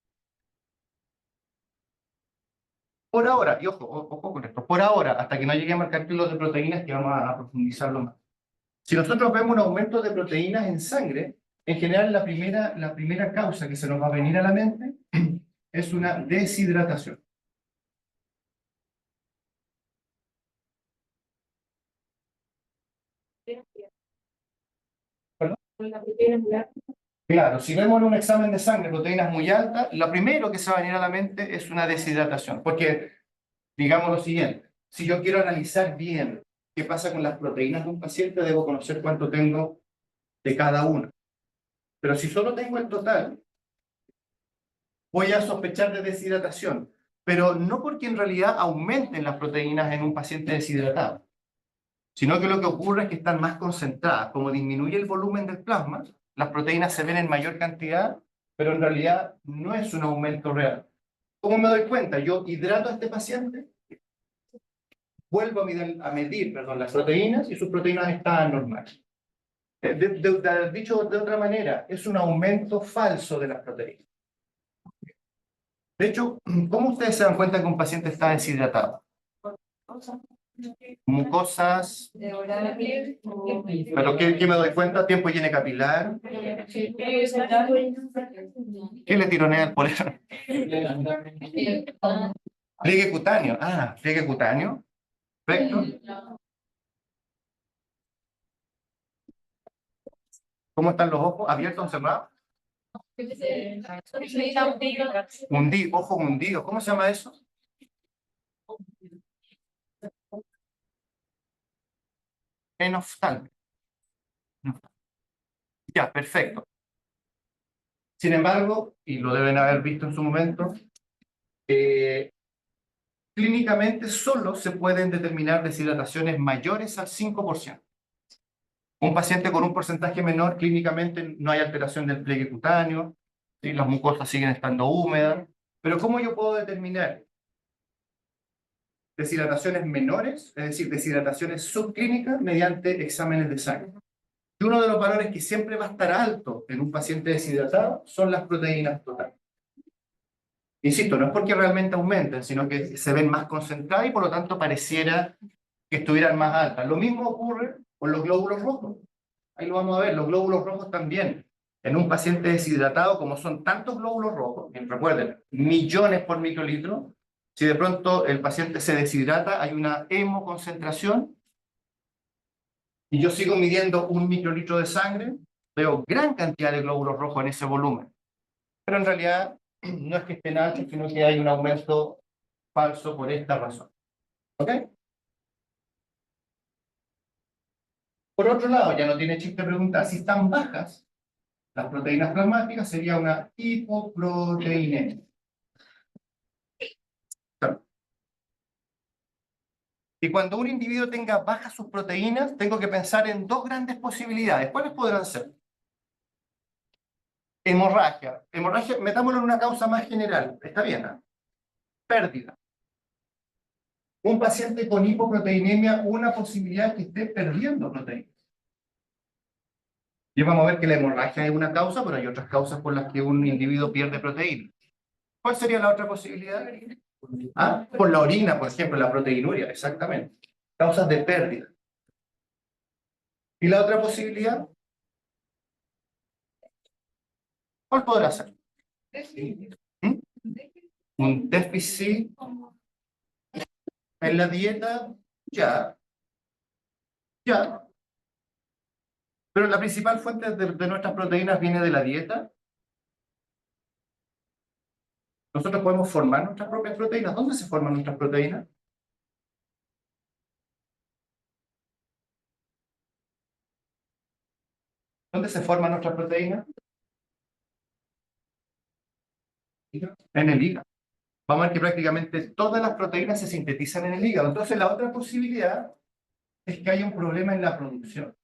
Por ahora, y ojo con esto, por ahora, hasta que no lleguemos al capítulo de proteínas, que vamos a profundizarlo más. Si nosotros vemos un aumento de proteínas en sangre, en general la primera causa que se nos va a venir a la mente es una deshidratación. ¿Perdón? Claro, si vemos en un examen de sangre proteínas muy altas, lo primero que se va a venir a la mente es una deshidratación. Porque, digamos lo siguiente, si yo quiero analizar bien qué pasa con las proteínas de un paciente, debo conocer cuánto tengo de cada una. Pero si solo tengo el total, voy a sospechar de deshidratación. Pero no porque en realidad aumenten las proteínas en un paciente deshidratado, sino que lo que ocurre es que están más concentradas. Como disminuye el volumen del plasma, las proteínas se ven en mayor cantidad, pero en realidad no es un aumento real. ¿Cómo me doy cuenta? Yo hidrato a este paciente, vuelvo a medir las proteínas y sus proteínas están normales. Dicho de otra manera, es un aumento falso de las proteínas. De hecho, ¿cómo ustedes se dan cuenta que un paciente está deshidratado? Mucosas. ¿Pero qué me doy cuenta? Tiempo higiene capilar. ¿Qué le tironea el polero? Pliegue cutáneo. Ah, pliegue cutáneo. Perfecto. ¿Cómo están los ojos? ¿Abiertos o cerrados? Hundido, ojo hundido. ¿Cómo se llama eso? Enoftalmia. Ya, perfecto. Sin embargo, y lo deben haber visto en su momento, clínicamente solo se pueden determinar deshidrataciones mayores al 5%. Un paciente con un porcentaje menor, clínicamente no hay alteración del pliegue cutáneo, ¿sí? Las mucosas siguen estando húmedas. Pero ¿cómo yo puedo determinar deshidrataciones menores, es decir, deshidrataciones subclínicas, mediante exámenes de sangre? Y uno de los valores que siempre va a estar alto en un paciente deshidratado son las proteínas totales. Insisto, no es porque realmente aumenten, sino que se ven más concentradas y por lo tanto pareciera que estuvieran más altas. Lo mismo ocurre con los glóbulos rojos. Ahí lo vamos a ver, los glóbulos rojos también. En un paciente deshidratado, como son tantos glóbulos rojos, y recuerden, millones por microlitro, si de pronto el paciente se deshidrata, hay una hemoconcentración, y yo sigo midiendo 1 microlitro de sangre, veo gran cantidad de glóbulos rojos en ese volumen. Pero en realidad no es que estén altos, sino que hay un aumento falso por esta razón. ¿Ok? Por otro lado, ya no tiene chiste preguntar si están bajas las proteínas plasmáticas, sería una hipoproteinemia. Y cuando un individuo tenga bajas sus proteínas, tengo que pensar en dos grandes posibilidades. ¿Cuáles podrán ser? Hemorragia. Hemorragia, metámoslo en una causa más general. Está bien, ¿eh? Pérdida. Un paciente con hipoproteinemia, una posibilidad es que esté perdiendo proteínas. Y vamos a ver que la hemorragia es una causa, pero hay otras causas por las que un individuo pierde proteínas. ¿Cuál sería la otra posibilidad? Ah, por la orina, por ejemplo, la proteinuria, exactamente. Causas de pérdida. ¿Y la otra posibilidad? ¿Cuál podrá ser? ¿Mm? Un déficit en la dieta, ya. Pero la principal fuente de nuestras proteínas viene de la dieta. Nosotros podemos formar nuestras propias proteínas. ¿Dónde se forman nuestras proteínas? ¿Dónde se forman nuestras proteínas? En el hígado. Vamos a ver que prácticamente todas las proteínas se sintetizan en el hígado. Entonces la otra posibilidad es que haya un problema en la producción.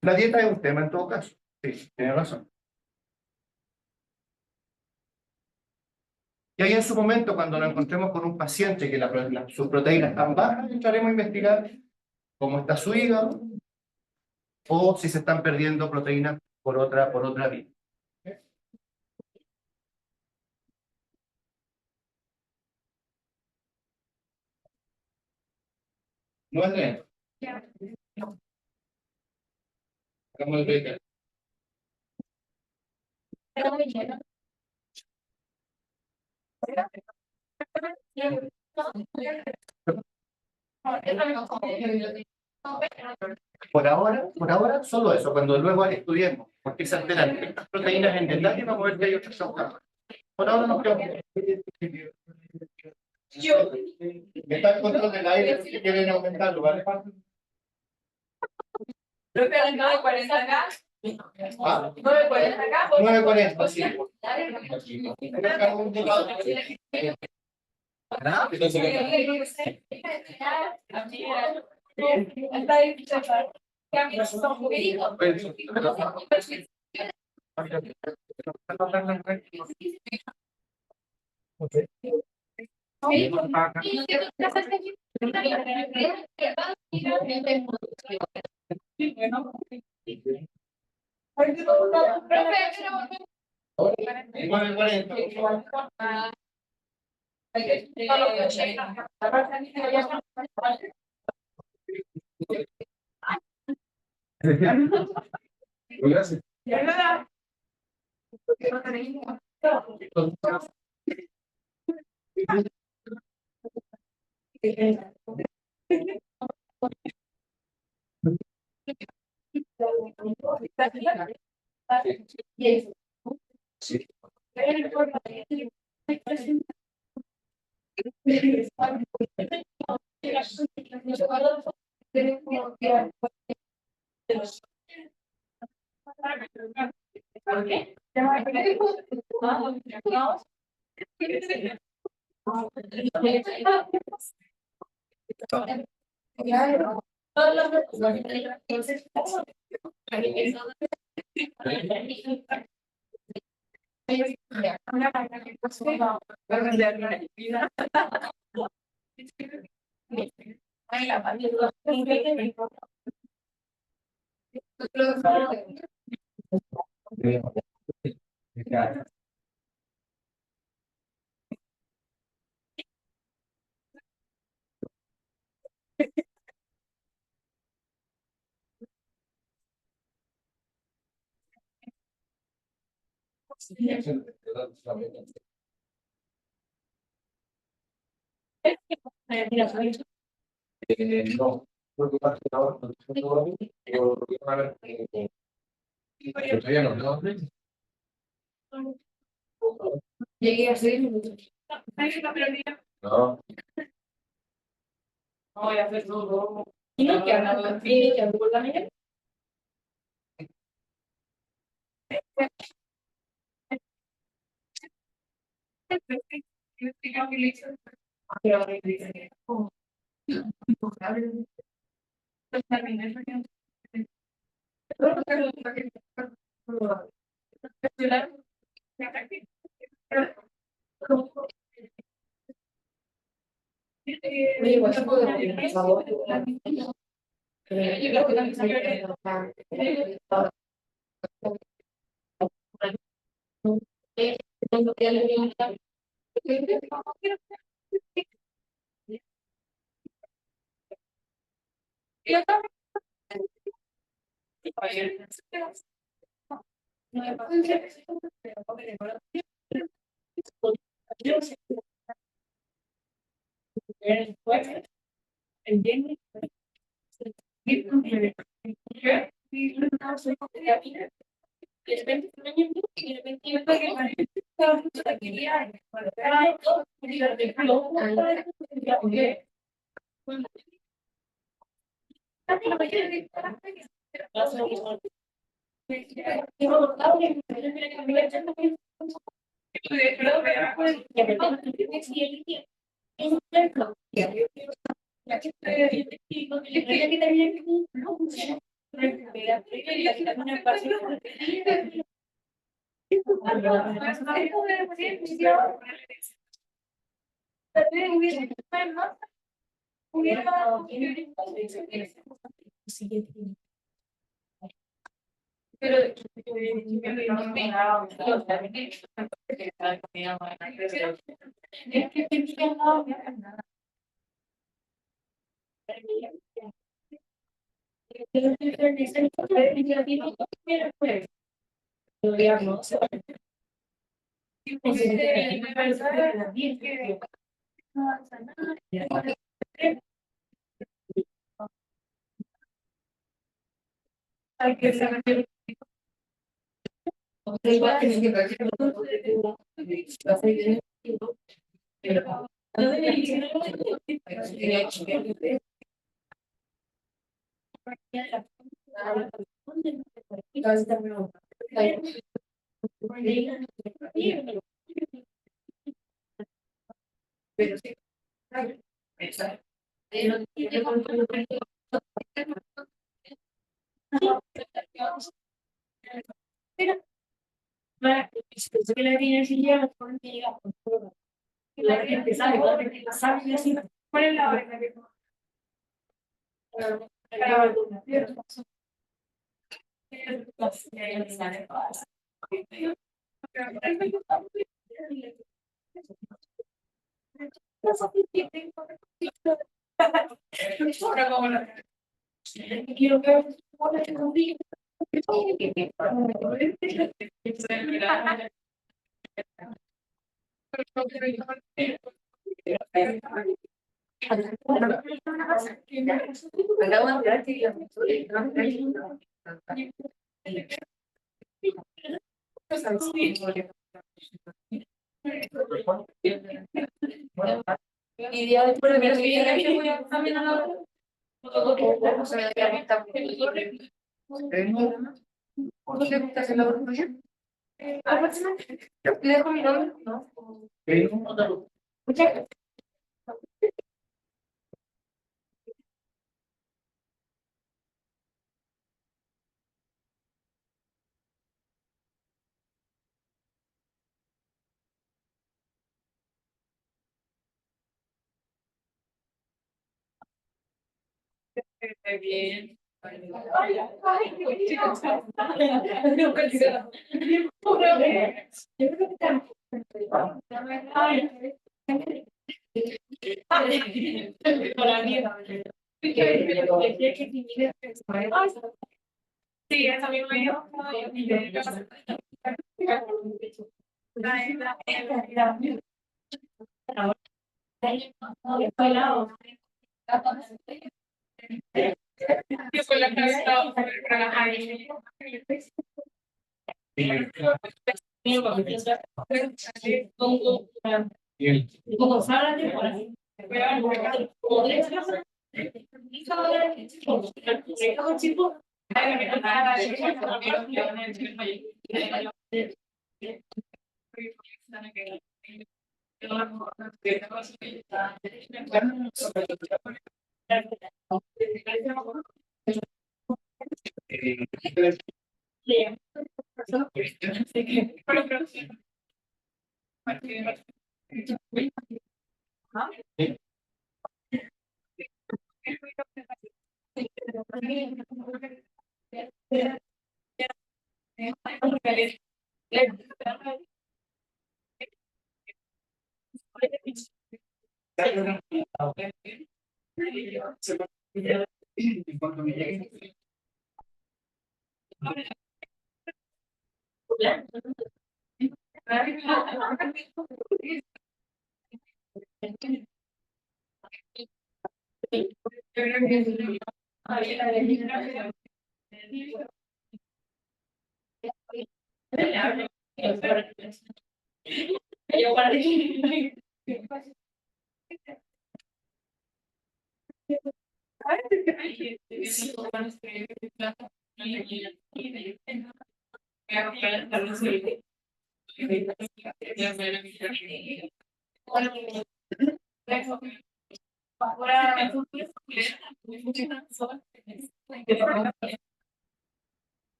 La dieta es un tema en todo caso. Sí, tiene razón. Y ahí en su momento, cuando nos encontremos con un paciente que sus proteínas están bajas, entraremos a investigar cómo está su hígado o si se están perdiendo proteínas por otra vía. No es lento. Hagamos el break. Por ahora, solo eso. Cuando luego estudiemos por qué se alteran estas proteínas en detalle, vamos a ver que hay otras causas. Por ahora nos quedamos. Está el control del aire, si quieren aumentarlo, ¿vale? Creo que a las 9:40 acá. Ah, 9:40 acá. 9:40, sí. Igual el 40. Gracias. No, porque todavía no. Llegué a 6 minutos. No. No voy a hacer todo. Y no que hablaba bien, que habló la mañana. Oye, pues, por favor. Yo creo que también salió Y día después de ver también a la ¿por qué gusta hacer la tuya? ¿Le dejo mi nombre? No. Muchas gracias. Bien. Sí, esa misma yo.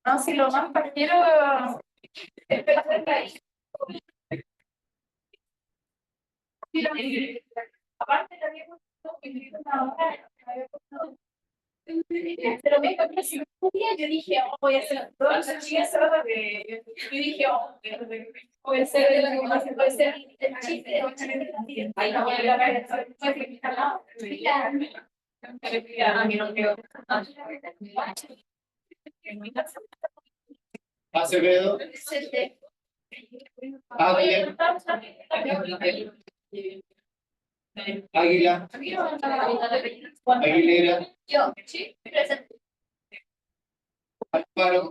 No, si lo más partiero es pensar ahí. Aparte también pero me encontré un día yo dije, oh, voy a hacer todas las chicas de yo dije, oh, voy a hacer de lo que más puede ser el chiste. Ay, no voy a hablar Acevedo, Adler, Águila, Aguilera, Yo, sí, presente. Alfaro,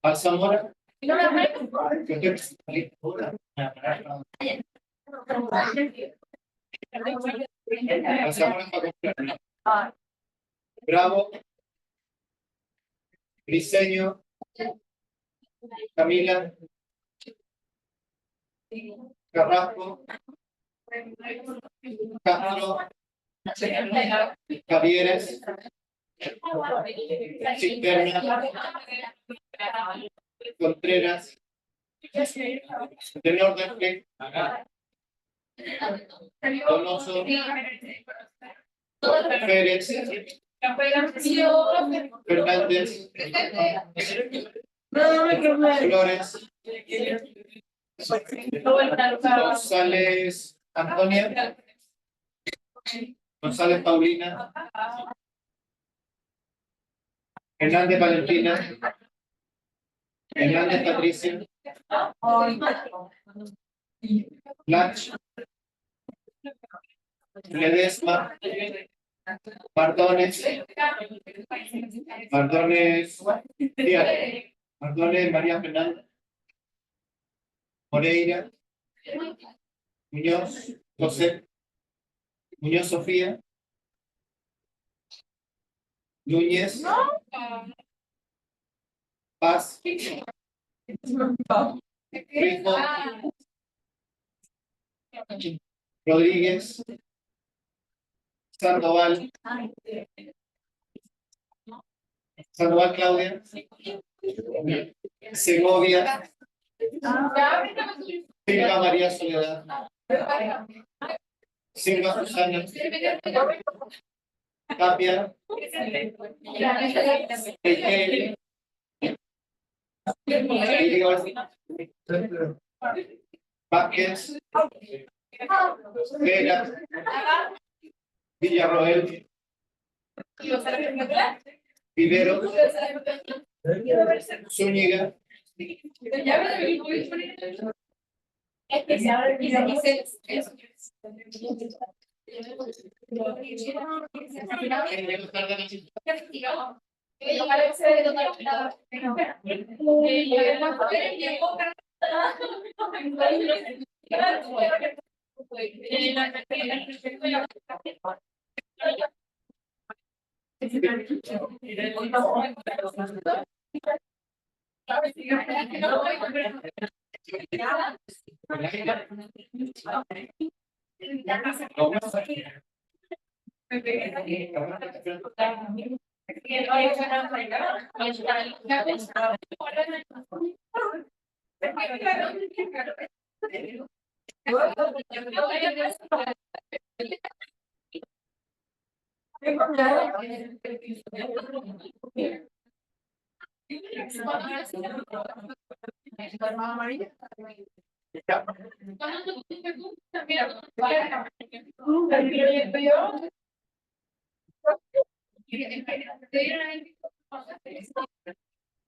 Alzamora, Bravo, Briseño, Camila, Carrasco, Castro, Javieres, Cisterna, Contreras, de Norderfleck, Donoso, Pérez, Fernández, Flores, González Antonia, González Paulina, Hernández Valentina, Hernández Patricia, Lach, Ledesma, Mardones, Mardones, Díaz. Mardones, María Fernanda. Moreira. Muñoz, José. Muñoz, Sofía. Núñez. Paz. Rico. Rodríguez. Sandoval. Sandoval, Claudia. Segovia. Silva, María Soledad. Silva, Susana. Tapia. Eugel. Vázquez. Vega. Villarroel. Vivero. Zúñiga.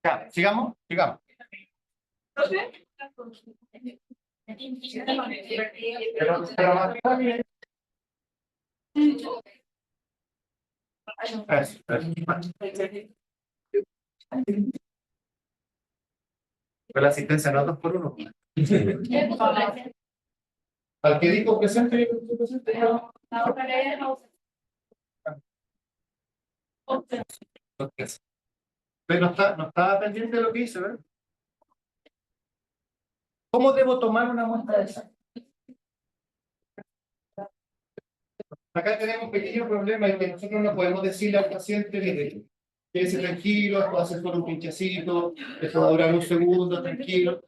Ya, sigamos, sigamos. Pero más bien. Fue la asistencia no 2 por 1. Al que dijo presente, pero no estaba pendiente de lo que hice, ¿verdad? ¿Cómo debo tomar una muestra de sangre? Acá tenemos un pequeño problema en que nosotros no podemos decirle al paciente, mire, quédese tranquilo, esto va a ser solo un pinchacito, esto va a durar un segundo, tranquilo.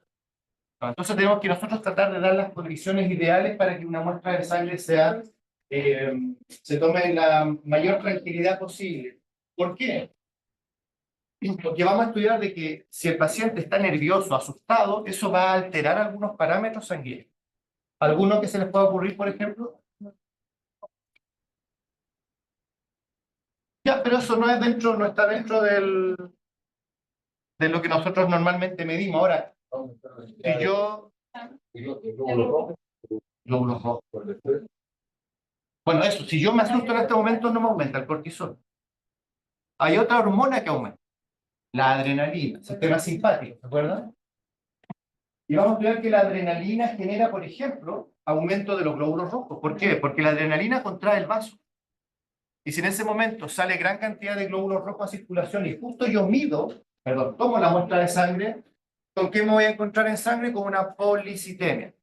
Entonces tenemos que nosotros tratar de dar las condiciones ideales para que una muestra de sangre sea, se tome en la mayor tranquilidad posible. ¿Por qué? Porque vamos a estudiar de que si el paciente está nervioso, asustado, eso va a alterar algunos parámetros sanguíneos. ¿Alguno que se les pueda ocurrir, por ejemplo? Ya, pero eso no es dentro, no está dentro de lo que nosotros normalmente medimos. Ahora, si yo... Glóbulos rojos. Bueno, eso, si yo me asusto en este momento, no me aumenta el cortisol. Hay otra hormona que aumenta, la adrenalina, sistema simpático, ¿se acuerdan? Y vamos a ver que la adrenalina genera, por ejemplo, aumento de los glóbulos rojos. ¿Por qué? Porque la adrenalina contrae el vaso. Y si en ese momento sale gran cantidad de glóbulos rojos a circulación y justo yo tomo la muestra de sangre, ¿con qué me voy a encontrar en sangre? Con una policitemia.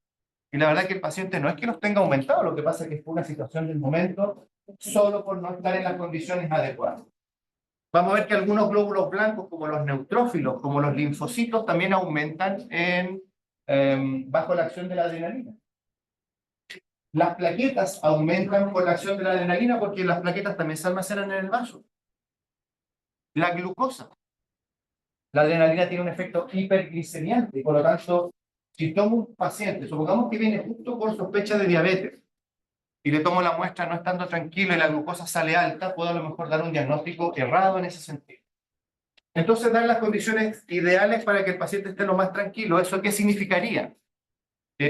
Y la verdad que el paciente no es que los tenga aumentado, lo que pasa es que fue una situación del momento solo por no estar en las condiciones adecuadas. Vamos a ver que algunos glóbulos blancos, como los neutrófilos, como los linfocitos, también aumentan bajo la acción de la adrenalina. Las plaquetas aumentan por la acción de la adrenalina porque las plaquetas también se almacenan en el vaso. La glucosa. La adrenalina tiene un efecto hiperglicemiante, por lo tanto, si tomo un paciente, supongamos que viene justo por sospecha de diabetes, y le tomo la muestra no estando tranquilo y la glucosa sale alta, puedo a lo mejor dar un diagnóstico errado en ese sentido. Entonces, dar las condiciones ideales para que el paciente esté lo más tranquilo. ¿Eso qué significaría?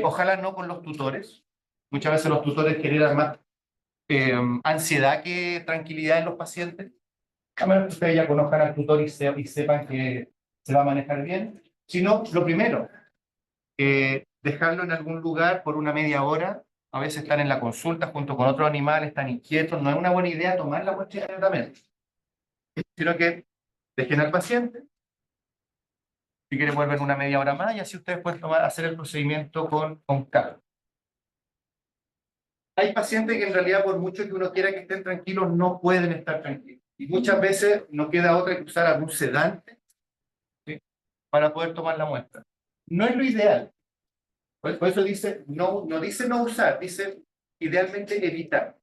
Ojalá no con los tutores. Muchas veces los tutores generan más ansiedad que tranquilidad en los pacientes. a menos que ustedes ya conozcan al tutor y sepan que se va a manejar bien. Si no, lo primero, dejarlo en algún lugar por una media hora. A veces están en la consulta junto con otros animales, están inquietos. No es una buena idea tomar la muestra inmediatamente, sino que dejen al paciente. Si quieren, vuelven una media hora más y así ustedes pueden hacer el procedimiento con calma. Hay pacientes que en realidad, por mucho que uno quiera que estén tranquilos, no pueden estar tranquilos. Y muchas veces no queda otra que usar algún sedante, ¿sí?, para poder tomar la muestra. No es lo ideal. Por eso dice, no dice no usar, dice idealmente evitar.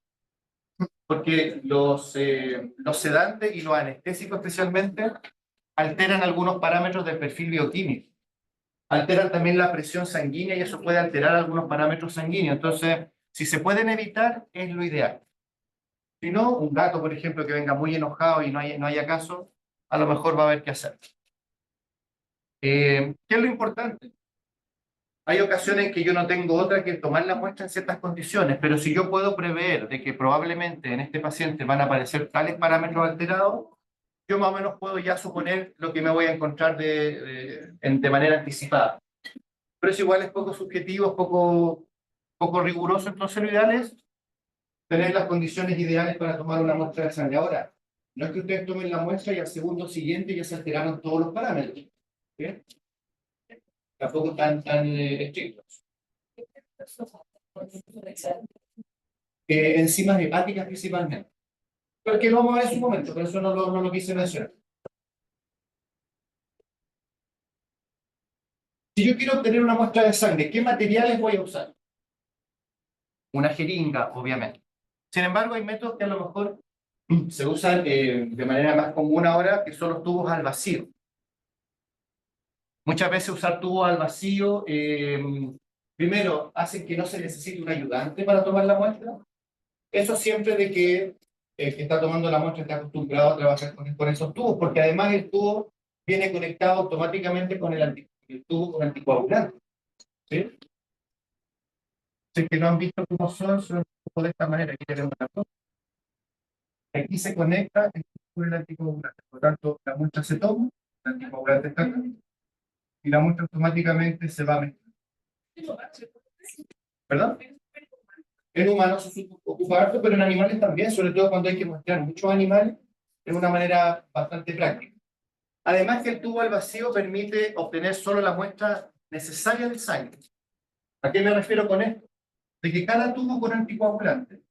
Porque los sedantes y los anestésicos especialmente alteran algunos parámetros del perfil bioquímico. Alteran también la presión sanguínea y eso puede alterar algunos parámetros sanguíneos. Entonces, si se pueden evitar, es lo ideal. Si no, un gato, por ejemplo, que venga muy enojado y no haya caso, a lo mejor va a haber que hacer. ¿Qué es lo importante? Hay ocasiones en que yo no tengo otra que tomar la muestra en ciertas condiciones, pero si yo puedo prever de que probablemente en este paciente van a aparecer tales parámetros alterados, yo más o menos puedo ya suponer lo que me voy a encontrar de manera anticipada. Pero eso igual es poco subjetivo, es poco riguroso, entonces lo ideal es tener las condiciones ideales para tomar una muestra de sangre. Ahora, no es que ustedes tomen la muestra y al segundo siguiente ya se alteraron todos los parámetros, ¿sí? Tampoco tan estrictos. Enzimas hepáticas principalmente. Porque lo vamos a ver en su momento, pero eso no lo quise mencionar. Si yo quiero obtener una muestra de sangre, ¿qué materiales voy a usar? Una jeringa, obviamente. Sin embargo, hay métodos que a lo mejor se usan de manera más común ahora, que son los tubos al vacío. Muchas veces usar tubos al vacío, primero, hacen que no se necesite un ayudante para tomar la muestra. Eso siempre de que el que está tomando la muestra está acostumbrado a trabajar con esos tubos, porque además el tubo viene conectado automáticamente con el tubo con anticoagulante, ¿sí? Si que no han visto cómo son de esta manera. Aquí tenemos la foto. Aquí se conecta el tubo con el anticoagulante. Por lo tanto, la muestra se toma, el anticoagulante está acá, y la muestra automáticamente se va a mezclar. ¿Verdad? En humanos se ocupa harto, pero en animales también, sobre todo cuando hay que mostrar muchos animales, de una manera bastante práctica. Además que el tubo al vacío permite obtener solo la muestra necesaria de sangre. ¿A qué me refiero con esto? De que cada tubo con anticoagulante,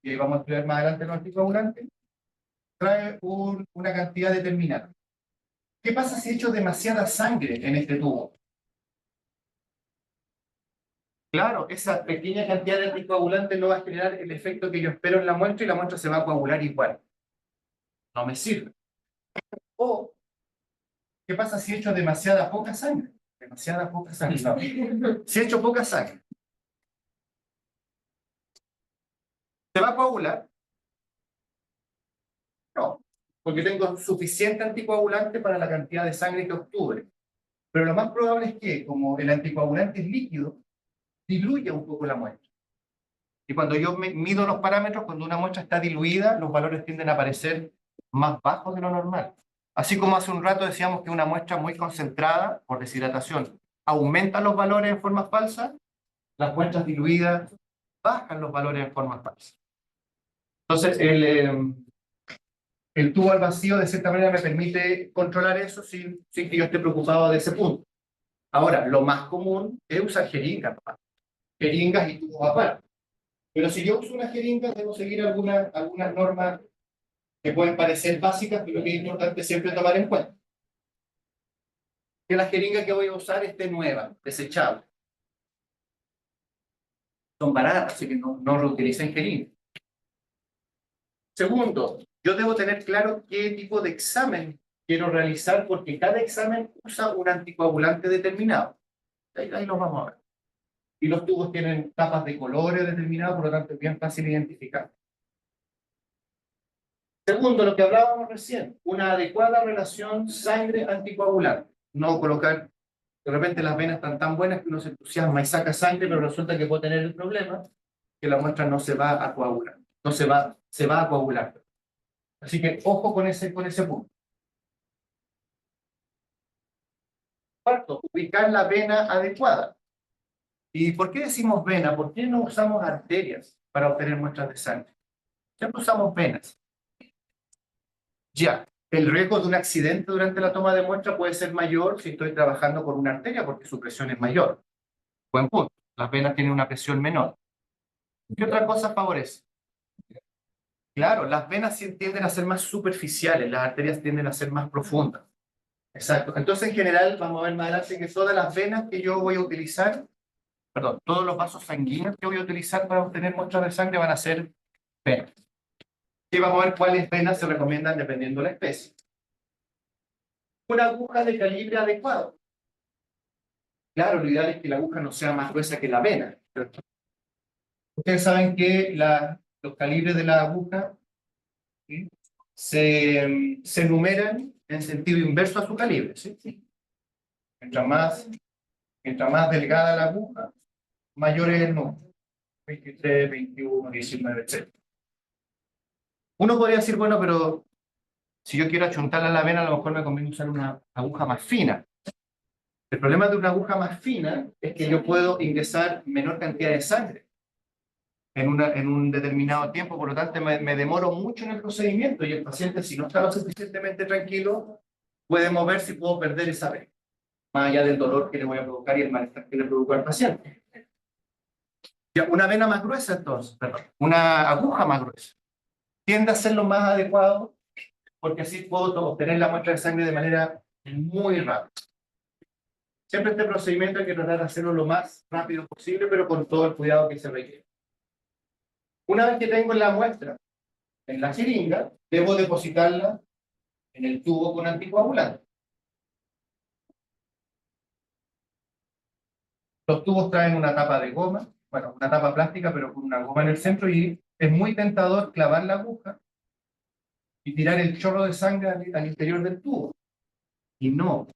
y vamos a estudiar más adelante los anticoagulantes, trae una cantidad determinada. ¿Qué pasa si echo demasiada sangre en este tubo? Claro, esa pequeña cantidad de anticoagulante no va a generar el efecto que yo espero en la muestra y la muestra se va a coagular igual. No me sirve. O, ¿qué pasa si echo demasiada poca sangre? Demasiada poca sangre. No. Si echo poca sangre, ¿se va a coagular? No, porque tengo suficiente anticoagulante para la cantidad de sangre que obtuve. Pero lo más probable es que, como el anticoagulante es líquido, diluya un poco la muestra. Y cuando yo mido los parámetros, cuando una muestra está diluida, los valores tienden a aparecer más bajos de lo normal. Así como hace un rato decíamos que una muestra muy concentrada, por deshidratación, aumenta los valores en forma falsa, las muestras diluidas bajan los valores en forma falsa. Entonces, el tubo al vacío, de cierta manera, me permite controlar eso sin que yo esté preocupado de ese punto. Ahora, lo más común es usar jeringas, jeringas y tubos aparte. Pero si yo uso una jeringa, debo seguir algunas normas que pueden parecer básicas, pero que es importante siempre tomar en cuenta. Que la jeringa que voy a usar esté nueva, desechable. Son baratas, así que no reutilicen jeringas. Segundo, yo debo tener claro qué tipo de examen quiero realizar, porque cada examen usa un anticoagulante determinado. Ahí lo vamos a ver. Y los tubos tienen tapas de colores determinados, por lo tanto es bien fácil identificar. Segundo, lo que hablábamos recién, una adecuada relación sangre-anticoagulante. No colocar, de repente las venas están tan buenas que uno se entusiasma y saca sangre, pero resulta que puede tener el problema que la muestra no se va a coagular. No se va a coagular. Así que ojo con ese punto. Cuarto, ubicar la vena adecuada. ¿Y por qué decimos vena? ¿Por qué no usamos arterias para obtener muestras de sangre? Siempre usamos venas. Ya, el riesgo de un accidente durante la toma de muestra puede ser mayor si estoy trabajando con una arteria porque su presión es mayor. Buen punto. Las venas tienen una presión menor. ¿Qué otra cosa favorece? Claro, las venas sí tienden a ser más superficiales, las arterias tienden a ser más profundas. Exacto. Entonces, en general, vamos a ver más adelante que todas las venas que yo voy a utilizar, perdón, todos los vasos sanguíneos que voy a utilizar para obtener muestras de sangre van a ser venas. Y vamos a ver cuáles venas se recomiendan dependiendo de la especie. Una aguja de calibre adecuado. Claro, lo ideal es que la aguja no sea más gruesa que la vena, ¿cierto? Ustedes saben que los calibres de la aguja, ¿sí?, se numeran en sentido inverso a su calibre, ¿sí? Mientras más delgada la aguja, mayor es el número. 23, 21, 19, etc. Uno podría decir, bueno, pero si yo quiero achuntarle a la vena, a lo mejor me conviene usar una aguja más fina. El problema de una aguja más fina es que yo puedo ingresar menor cantidad de sangre en un determinado tiempo, por lo tanto me demoro mucho en el procedimiento y el paciente, si no está lo suficientemente tranquilo, puede moverse y puedo perder esa vena, más allá del dolor que le voy a provocar y el malestar que le provoca al paciente. Ya, una vena más gruesa, entonces, perdón, una aguja más gruesa, tiende a ser lo más adecuado porque así puedo obtener la muestra de sangre de manera muy rápida. Siempre este procedimiento hay que tratar de hacerlo lo más rápido posible, pero con todo el cuidado que se requiere. Una vez que tengo la muestra en la jeringa, debo depositarla en el tubo con anticoagulante. Los tubos traen una tapa de goma, bueno, una tapa plástica, pero con una goma en el centro, y es muy tentador clavar la aguja y tirar el chorro de sangre al interior del tubo. Y no.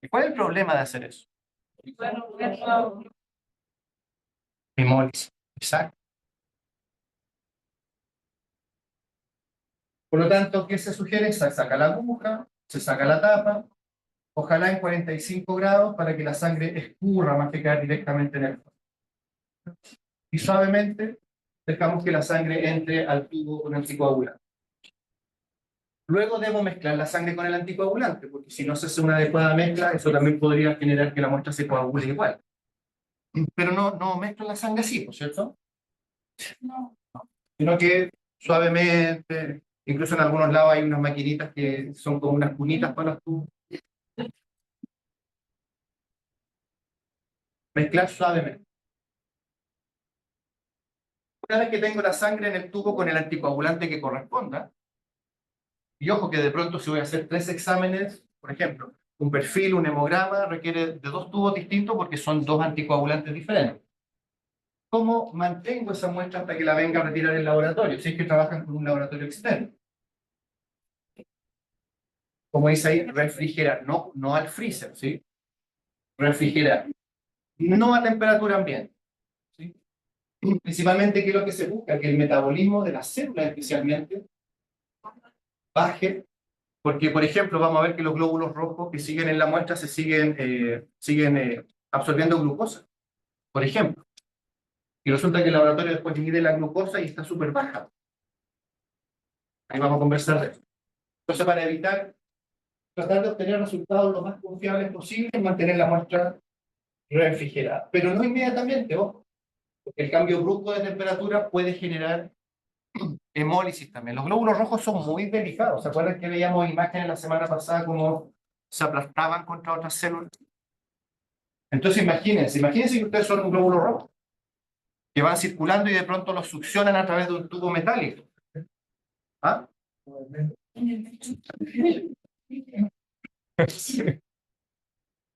¿Y cuál es el problema de hacer eso? Hemólisis. Exacto. Por lo tanto, ¿qué se sugiere? Se saca la aguja, se saca la tapa, ojalá en 45 grados para que la sangre escurra más que caer directamente en el fondo. Y suavemente dejamos que la sangre entre al tubo con el anticoagulante. Luego debo mezclar la sangre con el anticoagulante, porque si no se hace una adecuada mezcla, eso también podría generar que la muestra se coagule igual. Pero no mezclo la sangre así, ¿no es cierto? No. Sino que suavemente, incluso en algunos lados hay unas maquinitas que son como unas cunitas para los tubos. Mezclar suavemente. Una vez que tengo la sangre en el tubo con el anticoagulante que corresponda, y ojo que de pronto si voy a hacer 3 exámenes, por ejemplo, un perfil, un hemograma, requiere de 2 tubos distintos porque son 2 anticoagulantes diferentes. ¿Cómo mantengo esa muestra hasta que la venga a retirar el laboratorio? Si es que trabajan con un laboratorio externo. Como dice ahí, refrigerar, no al freezer, ¿sí? Refrigerar. No a temperatura ambiente, ¿sí? Principalmente, ¿qué es lo que se busca? Que el metabolismo de las células especialmente baje, porque, por ejemplo, vamos a ver que los glóbulos rojos que siguen en la muestra se siguen absorbiendo glucosa, por ejemplo. Y resulta que el laboratorio después mide la glucosa y está súper baja. Ahí vamos a conversar de eso. Entonces, para evitar, tratar de obtener resultados lo más confiables posible y mantener la muestra refrigerada. Pero no inmediatamente, ojo, porque el cambio brusco de temperatura puede generar hemólisis también. Los glóbulos rojos son muy delicados. ¿Se acuerdan que veíamos imágenes la semana pasada como se aplastaban contra otras células? Entonces imagínense que ustedes son un glóbulo rojo, que van circulando y de pronto los succionan a través de un tubo metálico. ¿Ah?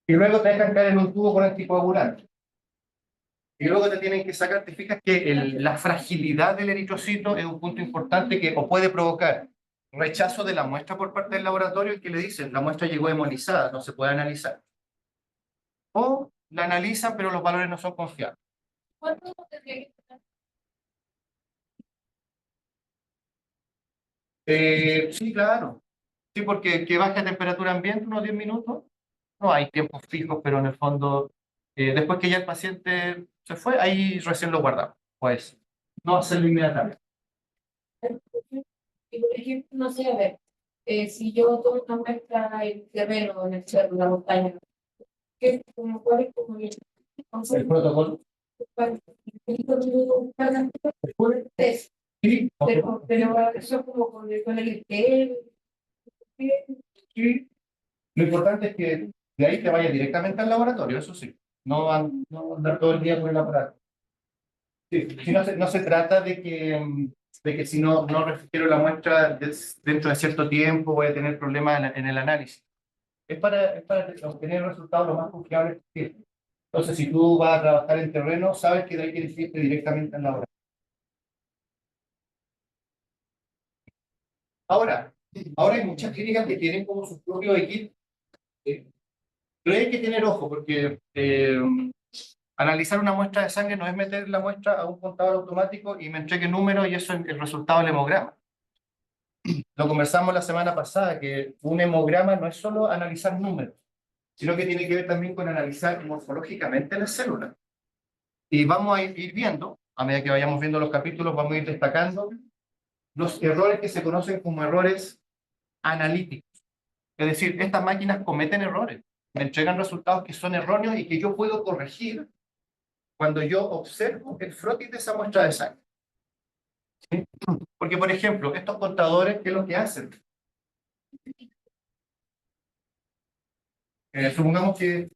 Y luego te dejan caer en un tubo con anticoagulante. Y luego te tienen que sacar, te fijas que la fragilidad del eritrocito es un punto importante que o puede provocar rechazo de la muestra por parte del laboratorio y que le dicen, la muestra llegó hemolizada, no se puede analizar. O la analizan, pero los valores no son confiables. ¿Cuánto tendría que tener? Sí, claro. Sí, porque que baje a temperatura ambiente unos 10 minutos, no hay tiempos fijos, pero en el fondo, después que ya el paciente se fue, ahí recién lo guardamos. Pues no hacerlo inmediatamente. Y por ejemplo, no sé, a ver, si yo tomo una muestra en terreno, en el cerro, en la montaña, ¿cuál es como el El concepto? protocolo. ¿Cuál- cada test? Sí, Pero eso es como con el ITEL, sí. Lo importante es que de ahí te vayas directamente al laboratorio, eso sí. No andar todo el día con el aparato. Sí, si no se trata de que si no refiero la muestra dentro de cierto tiempo voy a tener problemas en el análisis. Es para obtener resultados lo más confiables posible. Entonces, si tú vas a trabajar en terreno, sabes que de ahí tienes que irte directamente al laboratorio. Ahora, ahora hay muchas clínicas que tienen como su propio equipo, ¿sí? Pero hay que tener ojo porque analizar una muestra de sangre no es meter la muestra a un contador automático y me entregue números y eso es el resultado del hemograma. Lo conversamos la semana pasada, que un hemograma no es solo analizar números, sino que tiene que ver también con analizar morfológicamente las células. Y vamos a ir viendo, a medida que vayamos viendo los capítulos, vamos a ir destacando los errores que se conocen como errores analíticos. Es decir, estas máquinas cometen errores, me entregan resultados que son erróneos y que yo puedo corregir cuando yo observo el frotis de esa muestra de sangre. ¿Sí? Porque, por ejemplo, estos contadores, ¿qué es lo que hacen? Supongamos que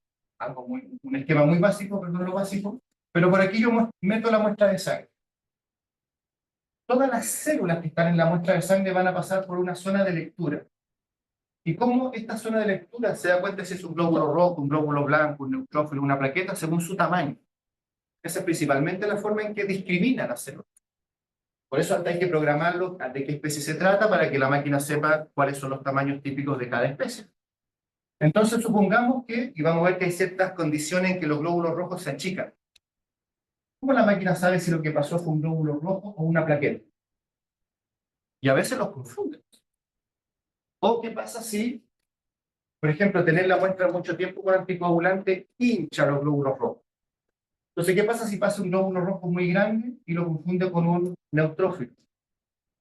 un esquema muy básico, perdón, lo básico, pero por aquí yo meto la muestra de sangre. Todas las células que están en la muestra de sangre van a pasar por una zona de lectura. ¿Y cómo esta zona de lectura se da cuenta si es un glóbulo rojo, un glóbulo blanco, un neutrófilo, una plaqueta, según su tamaño? Esa es principalmente la forma en que discrimina las células. Por eso hasta hay que programarlo de qué especie se trata para que la máquina sepa cuáles son los tamaños típicos de cada especie. Entonces supongamos que, y vamos a ver que hay ciertas condiciones en que los glóbulos rojos se achican. ¿Cómo la máquina sabe si lo que pasó fue un glóbulo rojo o una plaqueta? Y a veces los confunde. ¿O qué pasa si, por ejemplo, tener la muestra mucho tiempo con anticoagulante hincha los glóbulos rojos? Entonces, ¿qué pasa si pasa un glóbulo rojo muy grande y lo confunde con un neutrófilo?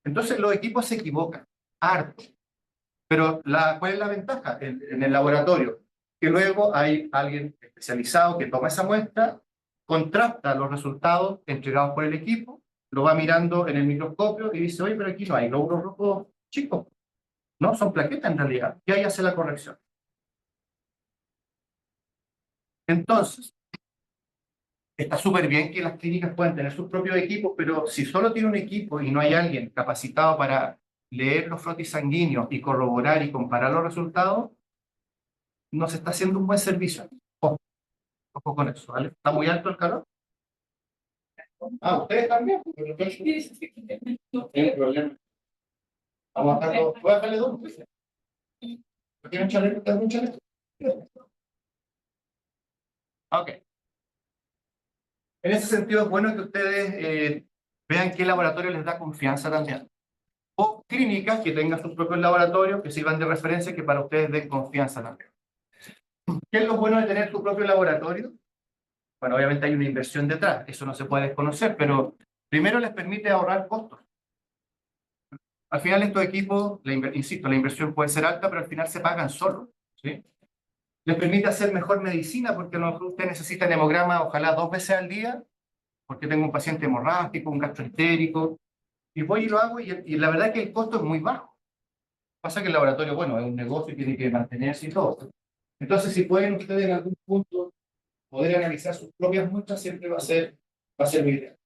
Entonces los equipos se equivocan, harto. Pero ¿cuál es la ventaja en el laboratorio? Que luego hay alguien especializado que toma esa muestra, contrasta los resultados entregados por el equipo, lo va mirando en el microscopio y dice, oye, pero aquí no hay glóbulos rojos chicos, no, son plaquetas en realidad, y ahí hace la corrección. Entonces, está súper bien que las clínicas puedan tener sus propios equipos, pero si solo tiene un equipo y no hay alguien capacitado para leer los frotis sanguíneos y corroborar y comparar los resultados, no se está haciendo un buen servicio. Ojo, ojo con eso, ¿vale? ¿Está muy alto el calor? Ah, ustedes también. No tiene problema. Vamos a dejarlo. Voy a dejarle dos. ¿No tienen chaleco? ¿Tienen un chaleco? Ok. En ese sentido es bueno que ustedes vean qué laboratorio les da confianza también. O clínicas que tengan sus propios laboratorios que sirvan de referencia que para ustedes den confianza también. ¿Qué es lo bueno de tener su propio laboratorio? Bueno, obviamente hay una inversión detrás, eso no se puede desconocer, pero primero les permite ahorrar costos. Al final estos equipos, insisto, la inversión puede ser alta, pero al final se pagan solos, ¿sí? Les permite hacer mejor medicina porque a lo mejor usted necesita el hemograma ojalá 2 veces al día, porque tengo un paciente hemorrágico, un gastroentérico, y voy y lo hago y la verdad es que el costo es muy bajo. Pasa que el laboratorio, bueno, es un negocio y tiene que mantenerse y todo. Entonces, si pueden ustedes en algún punto poder analizar sus propias muestras, siempre va a ser muy ideal.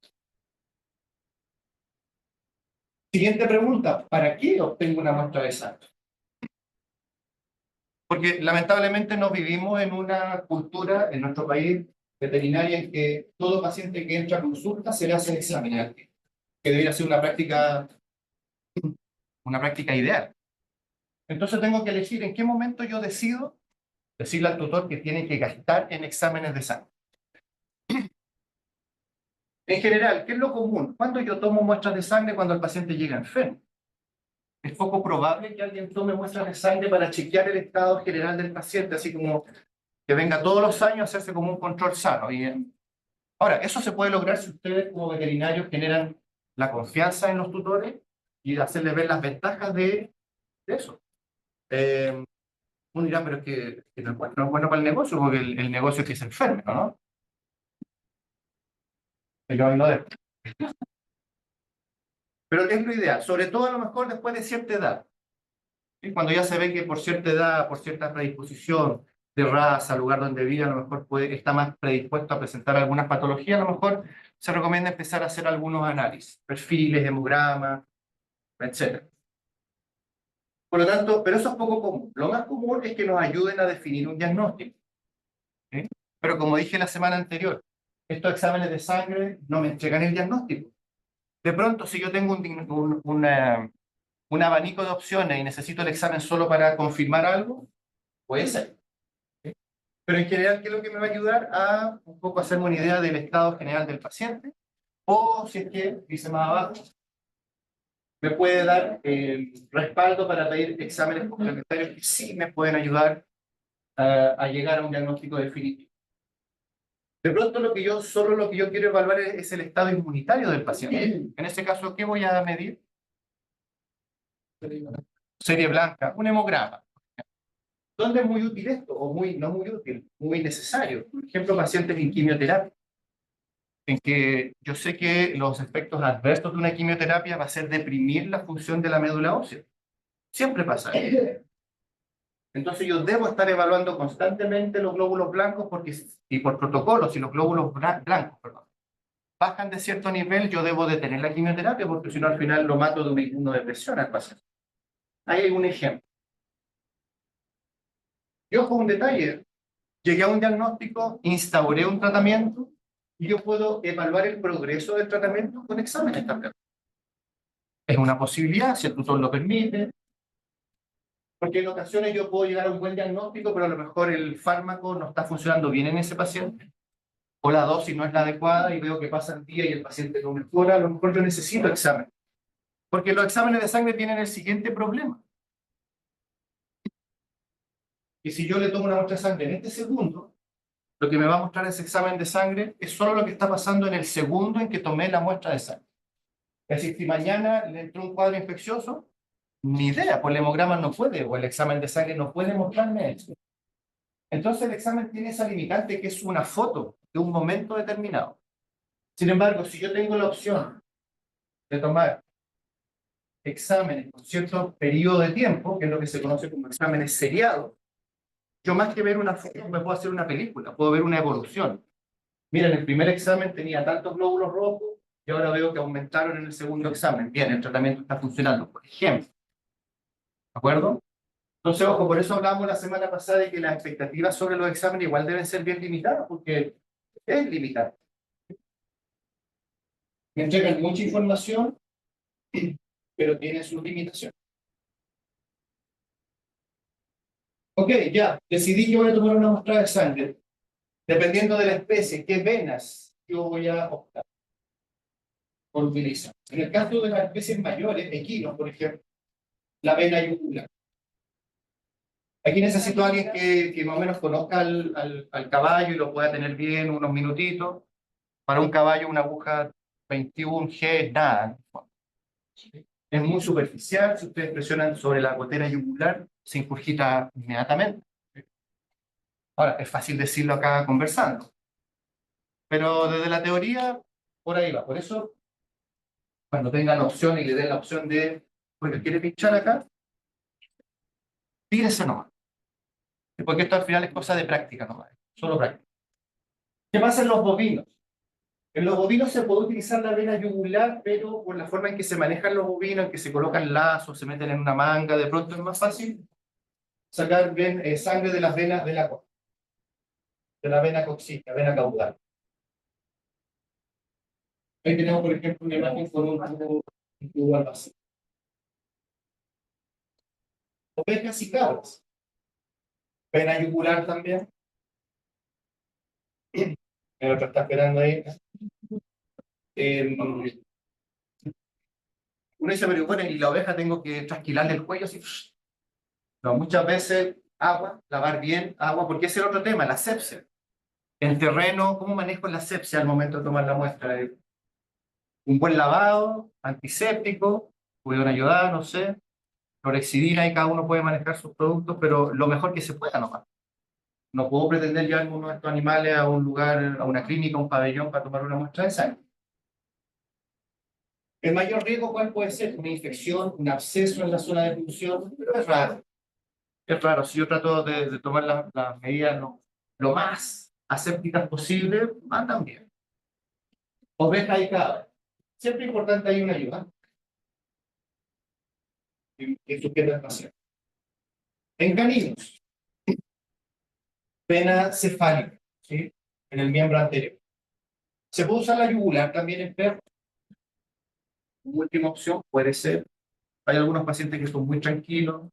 Siguiente pregunta, ¿para qué obtengo una muestra de sangre? Porque lamentablemente no vivimos en una cultura en nuestro país veterinaria en que todo paciente que entra a consulta se le hace examinar, que debería ser una práctica ideal. Entonces tengo que elegir en qué momento yo decido decirle al tutor que tiene que gastar en exámenes de sangre. En general, ¿qué es lo común? Cuando yo tomo muestras de sangre cuando el paciente llega enfermo. es poco probable que alguien tome muestras de sangre para chequear el estado general del paciente, así como que venga todos los años a hacerse como un control sano. Ahora, eso se puede lograr si ustedes como veterinarios generan la confianza en los tutores y hacerles ver las ventajas de eso. Uno dirá, pero es que no es bueno para el negocio, porque el negocio es que se enferme, ¿no? Pero ahí lo dejo. Pero es lo ideal, sobre todo a lo mejor después de cierta edad. ¿Sí? Cuando ya se ve que por cierta edad, por cierta predisposición de raza, lugar donde vive, a lo mejor está más predispuesto a presentar algunas patologías, a lo mejor se recomienda empezar a hacer algunos análisis, perfiles, hemogramas, etc. Por lo tanto, pero eso es poco común. Lo más común es que nos ayuden a definir un diagnóstico. ¿Sí? Pero como dije la semana anterior, estos exámenes de sangre no me entregan el diagnóstico. De pronto, si yo tengo un abanico de opciones y necesito el examen solo para confirmar algo, puede ser. ¿Sí? Pero en general, ¿qué es lo que me va a ayudar a un poco hacerme una idea del estado general del paciente? O si es que, dice más abajo, me puede dar el respaldo para pedir exámenes complementarios que sí me pueden ayudar a llegar a un diagnóstico definitivo. De pronto solo lo que yo quiero evaluar es el estado inmunitario del paciente. En ese caso, ¿qué voy a medir? Serie blanca, un hemograma. ¿Dónde es muy útil esto? O no muy útil, muy necesario. Por ejemplo, pacientes en quimioterapia, en que yo sé que los efectos adversos de una quimioterapia va a ser deprimir la función de la médula ósea. Siempre pasa eso. Entonces yo debo estar evaluando constantemente los glóbulos blancos y por protocolo, si los glóbulos blancos, perdón, bajan de cierto nivel, yo debo detener la quimioterapia porque si no al final lo mato de una inmunodepresión al paciente. Ahí hay un ejemplo. Y ojo, un detalle. Llegué a un diagnóstico, instauré un tratamiento y yo puedo evaluar el progreso del tratamiento con exámenes también. Es una posibilidad, si el tutor lo permite, porque en ocasiones yo puedo llegar a un buen diagnóstico, pero a lo mejor el fármaco no está funcionando bien en ese paciente, o la dosis no es la adecuada y veo que pasan días y el paciente no mejora, a lo mejor yo necesito examen. Porque los exámenes de sangre tienen el siguiente problema. Y si yo le tomo una muestra de sangre en este segundo, lo que me va a mostrar ese examen de sangre es solo lo que está pasando en el segundo en que tomé la muestra de sangre. Es decir, si mañana le entró un cuadro infeccioso, ni idea, pues el hemograma no puede, o el examen de sangre no puede mostrarme eso. Entonces el examen tiene esa limitante que es una foto de un momento determinado. Sin embargo, si yo tengo la opción de tomar exámenes con cierto periodo de tiempo, que es lo que se conoce como exámenes seriados, yo más que ver una foto me puedo hacer una película, puedo ver una evolución. Mira, en el primer examen tenía tantos glóbulos rojos y ahora veo que aumentaron en el segundo examen. Bien, el tratamiento está funcionando, por ejemplo. ¿De acuerdo? Entonces, ojo, por eso hablamos la semana pasada de que las expectativas sobre los exámenes igual deben ser bien limitadas, porque es limitado. Me entregan mucha información, pero tiene sus limitaciones. Ok, ya, decidí que voy a tomar una muestra de sangre. Dependiendo de la especie, qué venas yo voy a optar por utilizar. En el caso de las especies mayores, equinos, por ejemplo, la vena yugular. Aquí necesito a alguien que más o menos conozca al caballo y lo pueda tener bien unos minutitos. Para un caballo, una aguja 21G es nada. Es muy superficial. Si ustedes presionan sobre la gotera yugular, se ingurgita inmediatamente. Ahora, es fácil decirlo acá conversando. Pero desde la teoría, por ahí va. Por eso, cuando tengan la opción y le den la opción de, bueno, ¿quiere pinchar acá? Tírese nomás. Porque esto al final es cosa de práctica nomás. Solo práctica. ¿Qué pasa en los bovinos? En los bovinos se puede utilizar la vena yugular, pero por la forma en que se manejan los bovinos, en que se colocan lazos, se meten en una manga, de pronto es más fácil sacar bien, sangre de las venas de la vena coxígena, vena caudal. Ahí tenemos, por ejemplo, una imagen con un tubo al vacío. Ovejas y cabras. Vena yugular también. El otro está esperando ahí. Uno dice, pero bueno, y la oveja tengo que trasquilarle el cuello así. No, muchas veces agua, lavar bien, agua, porque ese es el otro tema, la asepsia. En terreno, ¿cómo manejo la asepsia al momento de tomar la muestra? Un buen lavado, antiséptico, pudieron ayudar, no sé, clorexidina y cada uno puede manejar sus productos, pero lo mejor que se pueda nomás. No puedo pretender llevar uno de estos animales a un lugar, a una clínica, a un pabellón para tomar una muestra de sangre. El mayor riesgo, ¿cuál puede ser? Una infección, un absceso en la zona de punción, pero es raro. Es raro. Si yo trato de tomar las medidas lo más asépticas posible, andan bien. Oveja y cabra. Siempre es importante hay una ayuda que supiera el paciente. En caninos, vena cefálica, ¿sí? En el miembro anterior. Se puede usar la yugular también en perros. Última opción puede ser. Hay algunos pacientes que son muy tranquilos.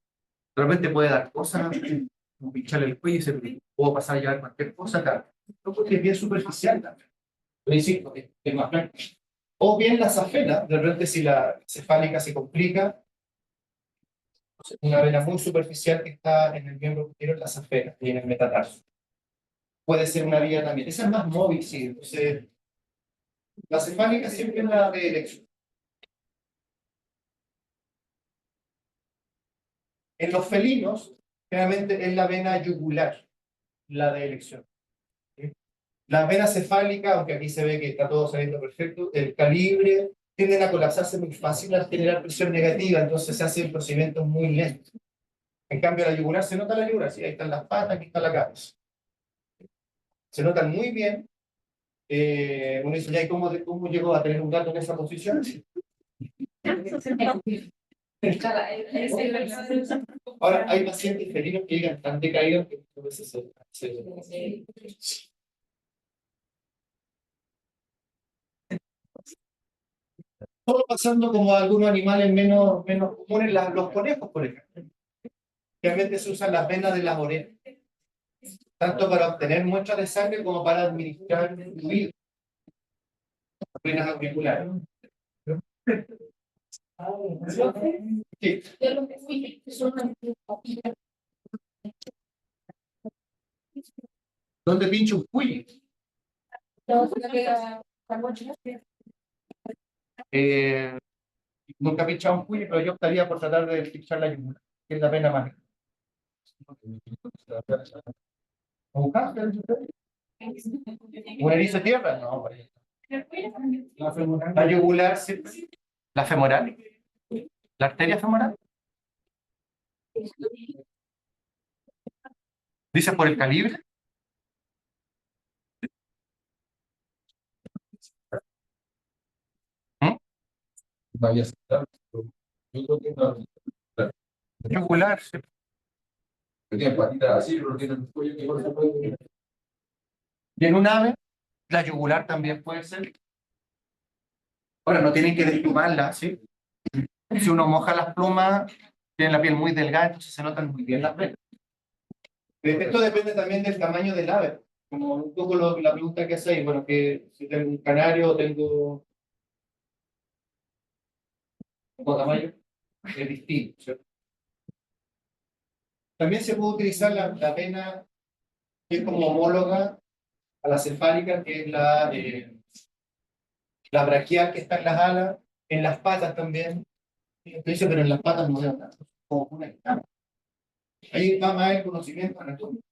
De repente puede dar cosas, como pincharle el cuello y se puede pasar a llevar cualquier cosa acá. No, porque es bien superficial también. Pero insisto, es más práctico. O bien la safena, de repente si la cefálica se complica, una vena muy superficial que está en el miembro posterior, la safena, y en el metatarso. Puede ser una vía también. Esa es más móvil, sí. Entonces, la cefálica siempre es la de elección. En los felinos, generalmente es la vena yugular, la de elección. ¿Sí? La vena cefálica, aunque aquí se ve que está todo saliendo perfecto, el calibre tienden a colapsarse muy fácil al generar presión negativa, entonces se hace el procedimiento muy lento. En cambio, la yugular se nota la yugular, ¿sí? Ahí están las patas, aquí está la cabeza. Se notan muy bien. Uno dice, ¿ya cómo llegó a tener un gato en esa posición? Ahora, hay pacientes felinos que llegan tan decaídos que a veces todo pasando como algunos animales menos comunes, los conejos, por ejemplo. Realmente se usan las venas de las orejas, tanto para obtener muestras de sangre como para administrar fluidos, venas auriculares. Sí. ¿Dónde pincho un cuy? Eh, Nunca he pinchado un cuy, pero yo optaría por tratar de pinchar la yugular, que es la vena más. ¿Un cáncer? ¿Un erizo de tierra? No, por ahí. La yugular, sí. La femoral. La arteria femoral. ¿Dice por el calibre? ¿Mm? Yugular, sí. Tiene patitas así, pero tiene un cuello que no se puede. Y en un ave, la yugular también puede ser. Ahora, no tienen que desplumarla, ¿sí? Si uno moja las plumas, tienen la piel muy delgada, entonces se notan muy bien las venas. Esto depende también del tamaño del ave. Como un poco la pregunta que hacéis, bueno, que si tengo un canario o tengo un tamaño, es distinto, ¿cierto? También se puede utilizar la vena que es como homóloga a la cefálica, que es la braquial que está en las alas, en las patas también. Dice, pero en las patas no veo nada, como una escama. Ahí va más el conocimiento anatómico.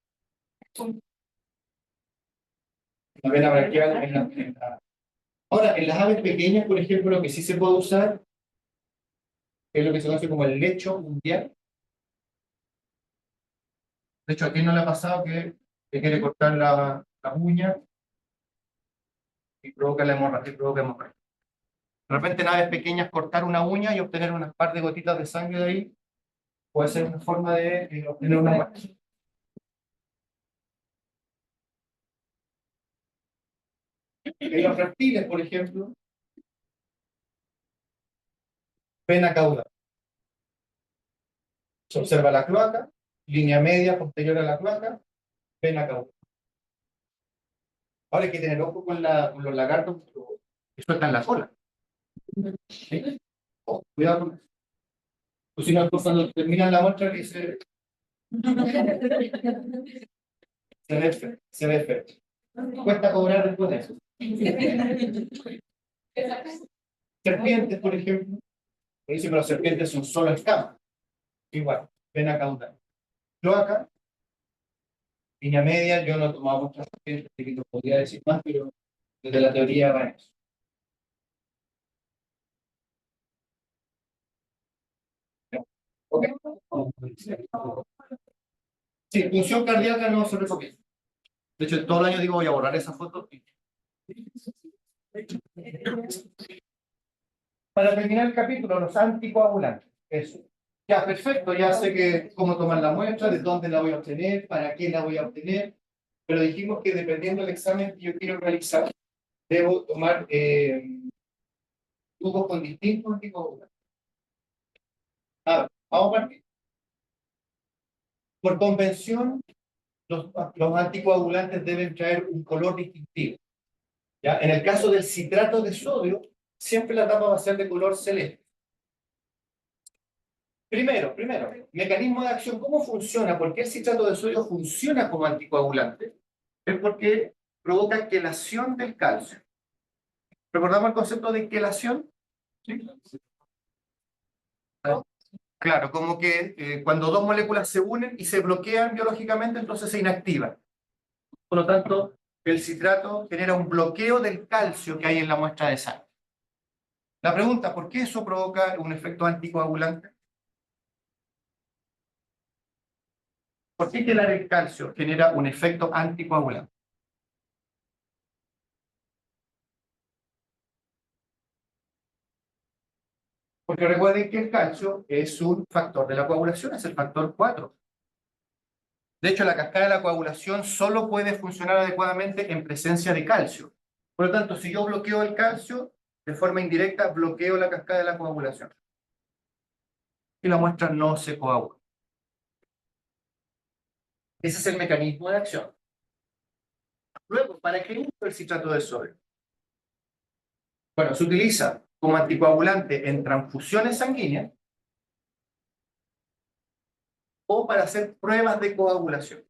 La vena braquial Ahora, en las aves pequeñas, por ejemplo, lo que sí se puede usar es lo que se conoce como el lecho mundial. De hecho, ¿a quién no le ha pasado que quiere cortar la uña y provoca la hemorragia? De repente, en aves pequeñas, cortar una uña y obtener unas par de gotitas de sangre de ahí puede ser una forma de obtener una muestra. En los reptiles, por ejemplo, vena caudal. Se observa la cloaca, línea media posterior a la cloaca, vena caudal. Ahora hay que tener ojo con los lagartos que sueltan la cola. ¿Sí? Oh, cuidado con eso. Pues si no, después cuando terminan la muestra dice, se ve feo. Cuesta cobrar después de eso. Serpientes, por ejemplo. Me dicen que las serpientes son solo escamas. Igual, pena caudal. Cloaca, línea media, yo no he tomado muestras serpientes, así que no podría decir más, pero desde la teoría va eso. Ok. Sí, función cardíaca no se recomienda. De hecho, todo el año digo voy a borrar esa foto. Para terminar el capítulo, los anticoagulantes. Eso. Ya, perfecto, ya sé cómo tomar la muestra, de dónde la voy a obtener, para qué la voy a obtener, pero dijimos que dependiendo del examen que yo quiero realizar, debo tomar tubos con distintos anticoagulantes. A ver, vamos a partir. Por convención, los anticoagulantes deben traer un color distintivo. ¿Ya? En el caso del citrato de sodio, siempre la tapa va a ser de color celeste. Primero, mecanismo de acción, ¿cómo funciona? ¿Por qué el citrato de sodio funciona como anticoagulante? Es porque provoca quelación del calcio. ¿Recordamos el concepto de quelación? ¿Sí? Claro, como que cuando dos moléculas se unen y se bloquean biológicamente, entonces se inactivan. Por lo tanto, el citrato genera un bloqueo del calcio que hay en la muestra de sangre. La pregunta, ¿por qué eso provoca un efecto anticoagulante? ¿Por qué quelar el calcio genera un efecto anticoagulante? Porque recuerden que el calcio es un factor de la coagulación, es el factor 4. De hecho, la cascada de la coagulación solo puede funcionar adecuadamente en presencia de calcio. Por lo tanto, si yo bloqueo el calcio, de forma indirecta bloqueo la cascada de la coagulación. Y la muestra no se coagula. Ese es el mecanismo de acción. Luego, ¿para qué uso el citrato de sodio? Bueno, se utiliza como anticoagulante en transfusiones sanguíneas o para hacer pruebas de coagulación.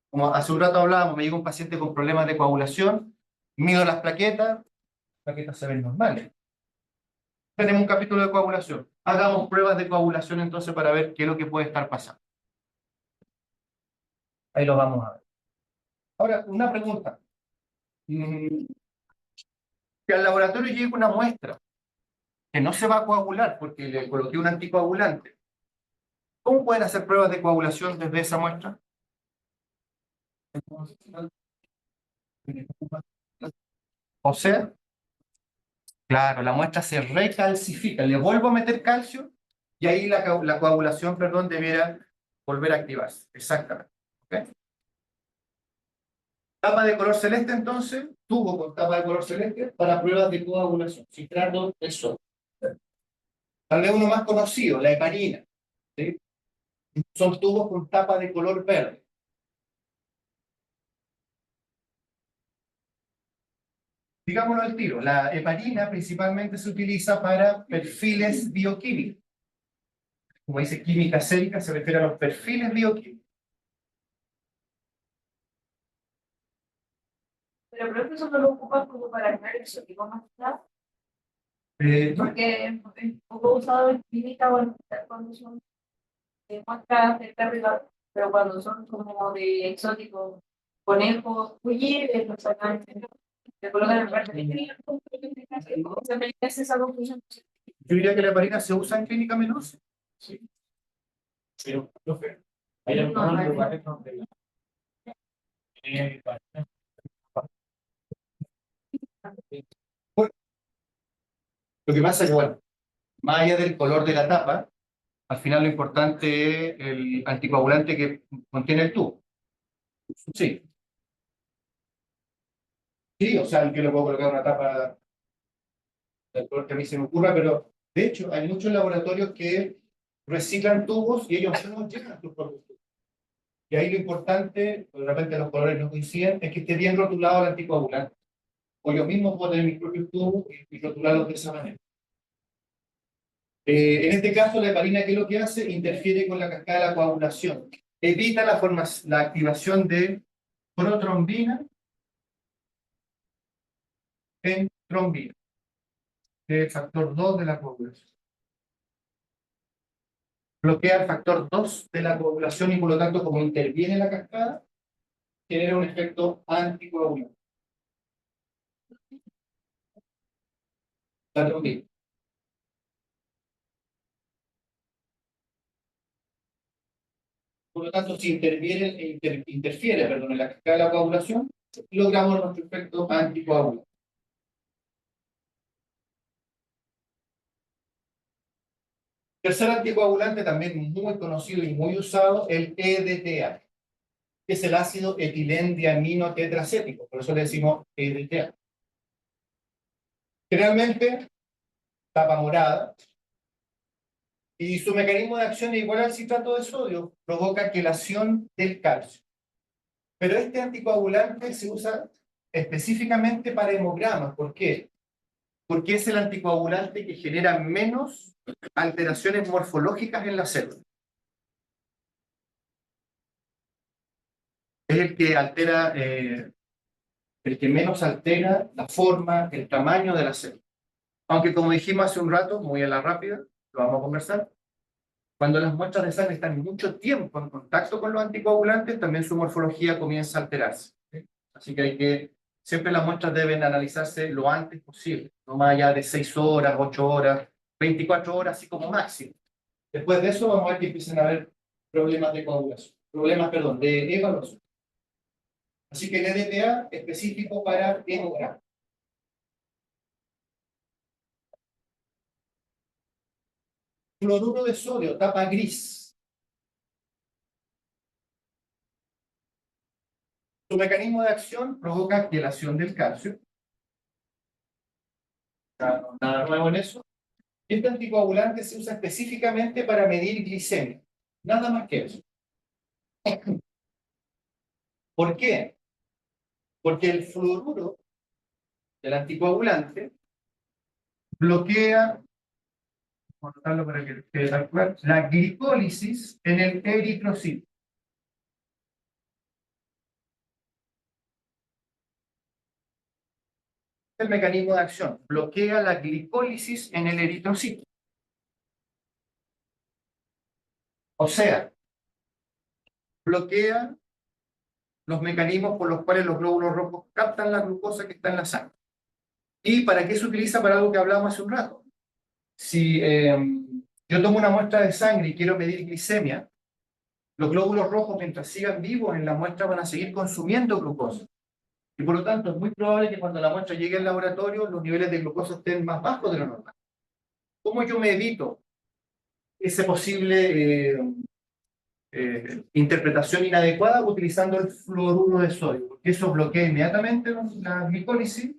Como hace un rato hablábamos, me llega un paciente con problemas de coagulación, mido las plaquetas se ven normales. Tenemos un capítulo de coagulación. Hagamos pruebas de coagulación entonces para ver qué es lo que puede estar pasando. Ahí lo vamos a ver. Ahora, una pregunta. Si al laboratorio llega una muestra que no se va a coagular porque le coloqué un anticoagulante, ¿cómo pueden hacer pruebas de coagulación desde esa muestra? O sea, claro, la muestra se recalcifica, le vuelvo a meter calcio y ahí la coagulación, perdón, debiera volver a activarse. Exactamente. ¿Okay? Tapa de color celeste, entonces, tubo con tapa de color celeste para pruebas de coagulación. Citrato de sodio. Tal vez uno más conocido, la heparina. ¿Sí? Son tubos con tapa de color verde. Digámoslo al tiro, la heparina principalmente se utiliza para perfiles bioquímicos. Como dice química sérica, se refiere a los perfiles bioquímicos. Pero creo que eso no lo ocupan como para ganar exótico más tarde, No, porque es un poco usado en clínica o en hospital cuando son muestras de pérdida, pero cuando son como de exóticos, conejos, cuyes, los sacan, se colocan en parte de clínica, se me hace esa conclusión. yo diría que la heparina se usa en clínica menor. Sí. Pero, profe, hay algunos lugares donde bueno, lo que pasa es que, bueno, más allá del color de la tapa, al final lo importante es el anticoagulante que contiene el tubo. Sí, sí, o sea, el que le puedo colocar una tapa del color que a mí se me ocurra, pero de hecho hay muchos laboratorios que reciclan tubos y ellos mismos llenan sus propios tubos. Y ahí lo importante, de repente los colores no coinciden, es que esté bien rotulado el anticoagulante. O yo mismo puedo tener mis propios tubos y rotularlos de esa manera. En este caso, la heparina, ¿qué es lo que hace? Interfiere con la cascada de la coagulación. Evita la activación de protrombina en trombina, que es el factor 2 de la coagulación. Bloquea el factor 2 de la coagulación y por lo tanto, como interviene en la cascada, genera un efecto anticoagulante. La trombina. Por lo tanto, si interfiere en la cascada de la coagulación, logramos nuestro efecto anticoagulante. Tercer anticoagulante también muy conocido y muy usado, el EDTA, que es el ácido etilendiamino tetracético, por eso le decimos EDTA. Generalmente, tapa morada, y su mecanismo de acción es igual al citrato de sodio, provoca quelación del calcio. Pero este anticoagulante se usa específicamente para hemogramas. ¿Por qué? Porque es el anticoagulante que genera menos alteraciones morfológicas en la célula. Es el que altera, el que menos altera la forma, el tamaño de la célula. Aunque como dijimos hace un rato, muy a la rápida, lo vamos a conversar, cuando las muestras de sangre están mucho tiempo en contacto con los anticoagulantes, también su morfología comienza a alterarse. ¿Sí? Así que siempre las muestras deben analizarse lo antes posible, no más allá de 6 horas, 8 horas, 24 horas, así como máximo. Después de eso vamos a ver que empiezan a haber problemas de coagulación, perdón, de evaluación. Así que el EDTA específico para hemograma. Cloruro de sodio, tapa gris. Su mecanismo de acción provoca quelación del calcio. Nada nuevo en eso. Este anticoagulante se usa específicamente para medir glicemia. Nada más que eso. ¿Por qué? Porque el fluoruro del anticoagulante bloquea, vamos a anotarlo para que quede tal cual, la glicólisis en el eritrocito. El mecanismo de acción bloquea la glicólisis en el eritrocito. O sea, bloquea los mecanismos por los cuales los glóbulos rojos captan la glucosa que está en la sangre. ¿Y para qué se utiliza? Para algo que hablábamos hace un rato. Si yo tomo una muestra de sangre y quiero medir glicemia, los glóbulos rojos, mientras sigan vivos en la muestra, van a seguir consumiendo glucosa. Y por lo tanto, es muy probable que cuando la muestra llegue al laboratorio, los niveles de glucosa estén más bajos de lo normal. ¿Cómo yo me evito esa posible interpretación inadecuada? Utilizando el fluoruro de sodio, porque eso bloquea inmediatamente la glicólisis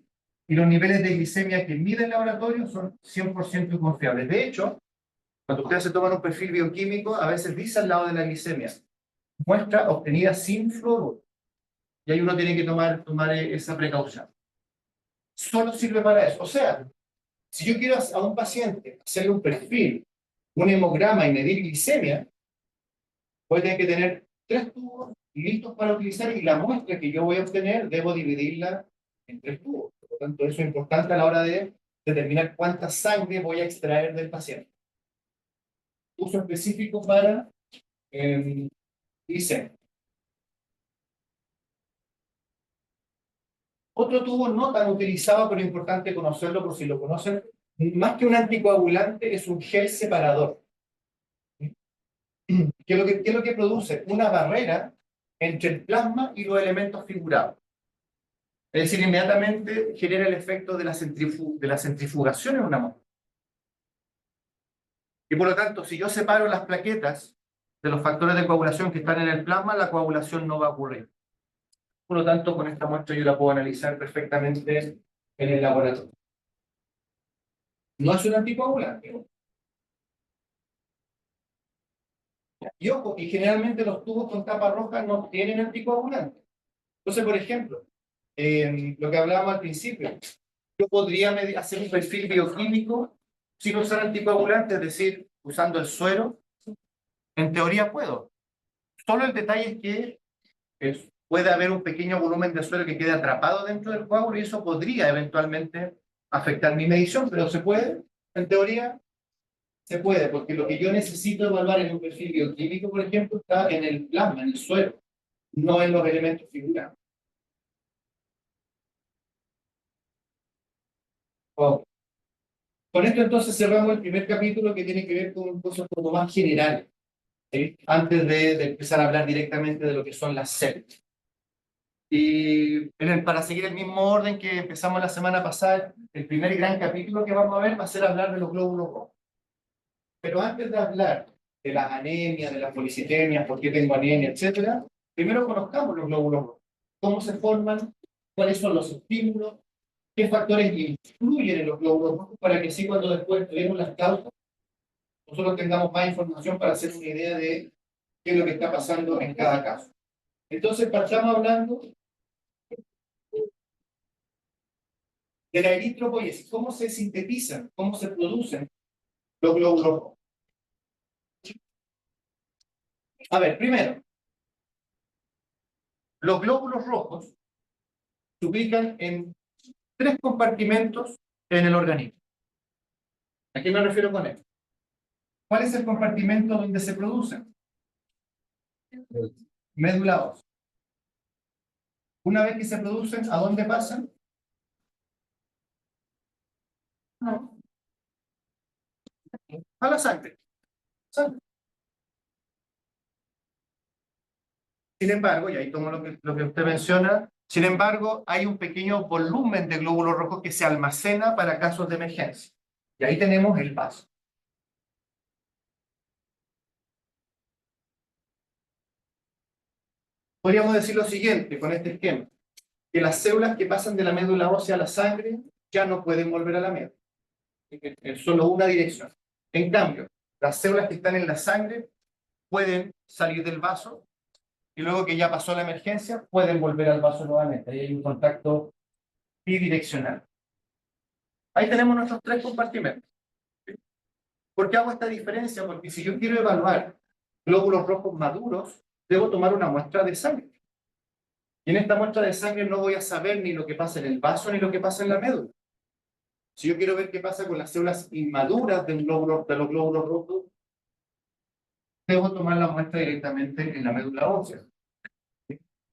y los niveles de glicemia que mide el laboratorio son 100% confiables. De hecho, cuando ustedes se toman un perfil bioquímico, a veces dice al lado de la glicemia, muestra obtenida sin fluoruro. Y ahí uno tiene que tomar esa precaución. Solo sirve para eso. O sea, si yo quiero a un paciente hacerle un perfil, un hemograma y medir glicemia, voy a tener que tener 3 tubos listos para utilizar y la muestra que yo voy a obtener debo dividirla en 3 tubos. Por lo tanto, eso es importante a la hora de determinar cuánta sangre voy a extraer del paciente. Uso específico para glicemia. Otro tubo no tan utilizado, pero importante conocerlo por si lo conocen, más que un anticoagulante, es un gel separador. ¿Qué es lo que produce? Una barrera entre el plasma y los elementos figurados. Es decir, inmediatamente genera el efecto de la centrifugación en una muestra. Y por lo tanto, si yo separo las plaquetas de los factores de coagulación que están en el plasma, la coagulación no va a ocurrir. Por lo tanto, con esta muestra yo la puedo analizar perfectamente en el laboratorio. No es un anticoagulante. Y ojo, y generalmente los tubos con tapa roja no tienen anticoagulante. Entonces, por ejemplo, lo que hablábamos al principio, yo podría hacer un perfil bioquímico sin usar anticoagulante, es decir, usando el suero, en teoría puedo. Solo el detalle es que puede haber un pequeño volumen de suero que quede atrapado dentro del coágulo y eso podría eventualmente afectar mi medición, pero se puede, en teoría, se puede, porque lo que yo necesito evaluar en un perfil bioquímico, por ejemplo, está en el plasma, en el suero, no en los elementos figurados. Oh. Con esto entonces cerramos el primer capítulo que tiene que ver con cosas como más generales, ¿sí? Antes de empezar a hablar directamente de lo que son las células. Y para seguir el mismo orden que empezamos la semana pasada, el primer gran capítulo que vamos a ver va a ser hablar de los glóbulos rojos. Pero antes de hablar de las anemias, de las policitemias, por qué tengo anemia, etcétera, primero conozcamos los glóbulos rojos. Cómo se forman, cuáles son los estímulos, qué factores influyen en los glóbulos rojos, para que así cuando después estudiemos las causas, nosotros tengamos más información para hacer una idea de qué es lo que está pasando en cada caso. Entonces, partamos hablando de la eritropoiesis. ¿Cómo se sintetizan? ¿Cómo se producen los glóbulos rojos? A ver, primero, los glóbulos rojos se ubican en 3 compartimentos en el organismo. ¿A qué me refiero con esto? ¿Cuál es el compartimento donde se producen? Médula ósea. Una vez que se producen, ¿a dónde pasan? No. A la sangre. Sin embargo, y ahí tomo lo que usted menciona, sin embargo, hay un pequeño volumen de glóbulos rojos que se almacena para casos de emergencia. Y ahí tenemos el vaso. Podríamos decir lo siguiente con este esquema, que las células que pasan de la médula ósea a la sangre ya no pueden volver a la médula. En solo una dirección. En cambio, las células que están en la sangre pueden salir del vaso y luego que ya pasó la emergencia, pueden volver al vaso nuevamente. Ahí hay un contacto bidireccional. Ahí tenemos nuestros 3 compartimentos. ¿Por qué hago esta diferencia? Porque si yo quiero evaluar glóbulos rojos maduros, debo tomar una muestra de sangre. Y en esta muestra de sangre no voy a saber ni lo que pasa en el vaso ni lo que pasa en la médula. Si yo quiero ver qué pasa con las células inmaduras de los glóbulos rojos, debo tomar la muestra directamente en la médula ósea.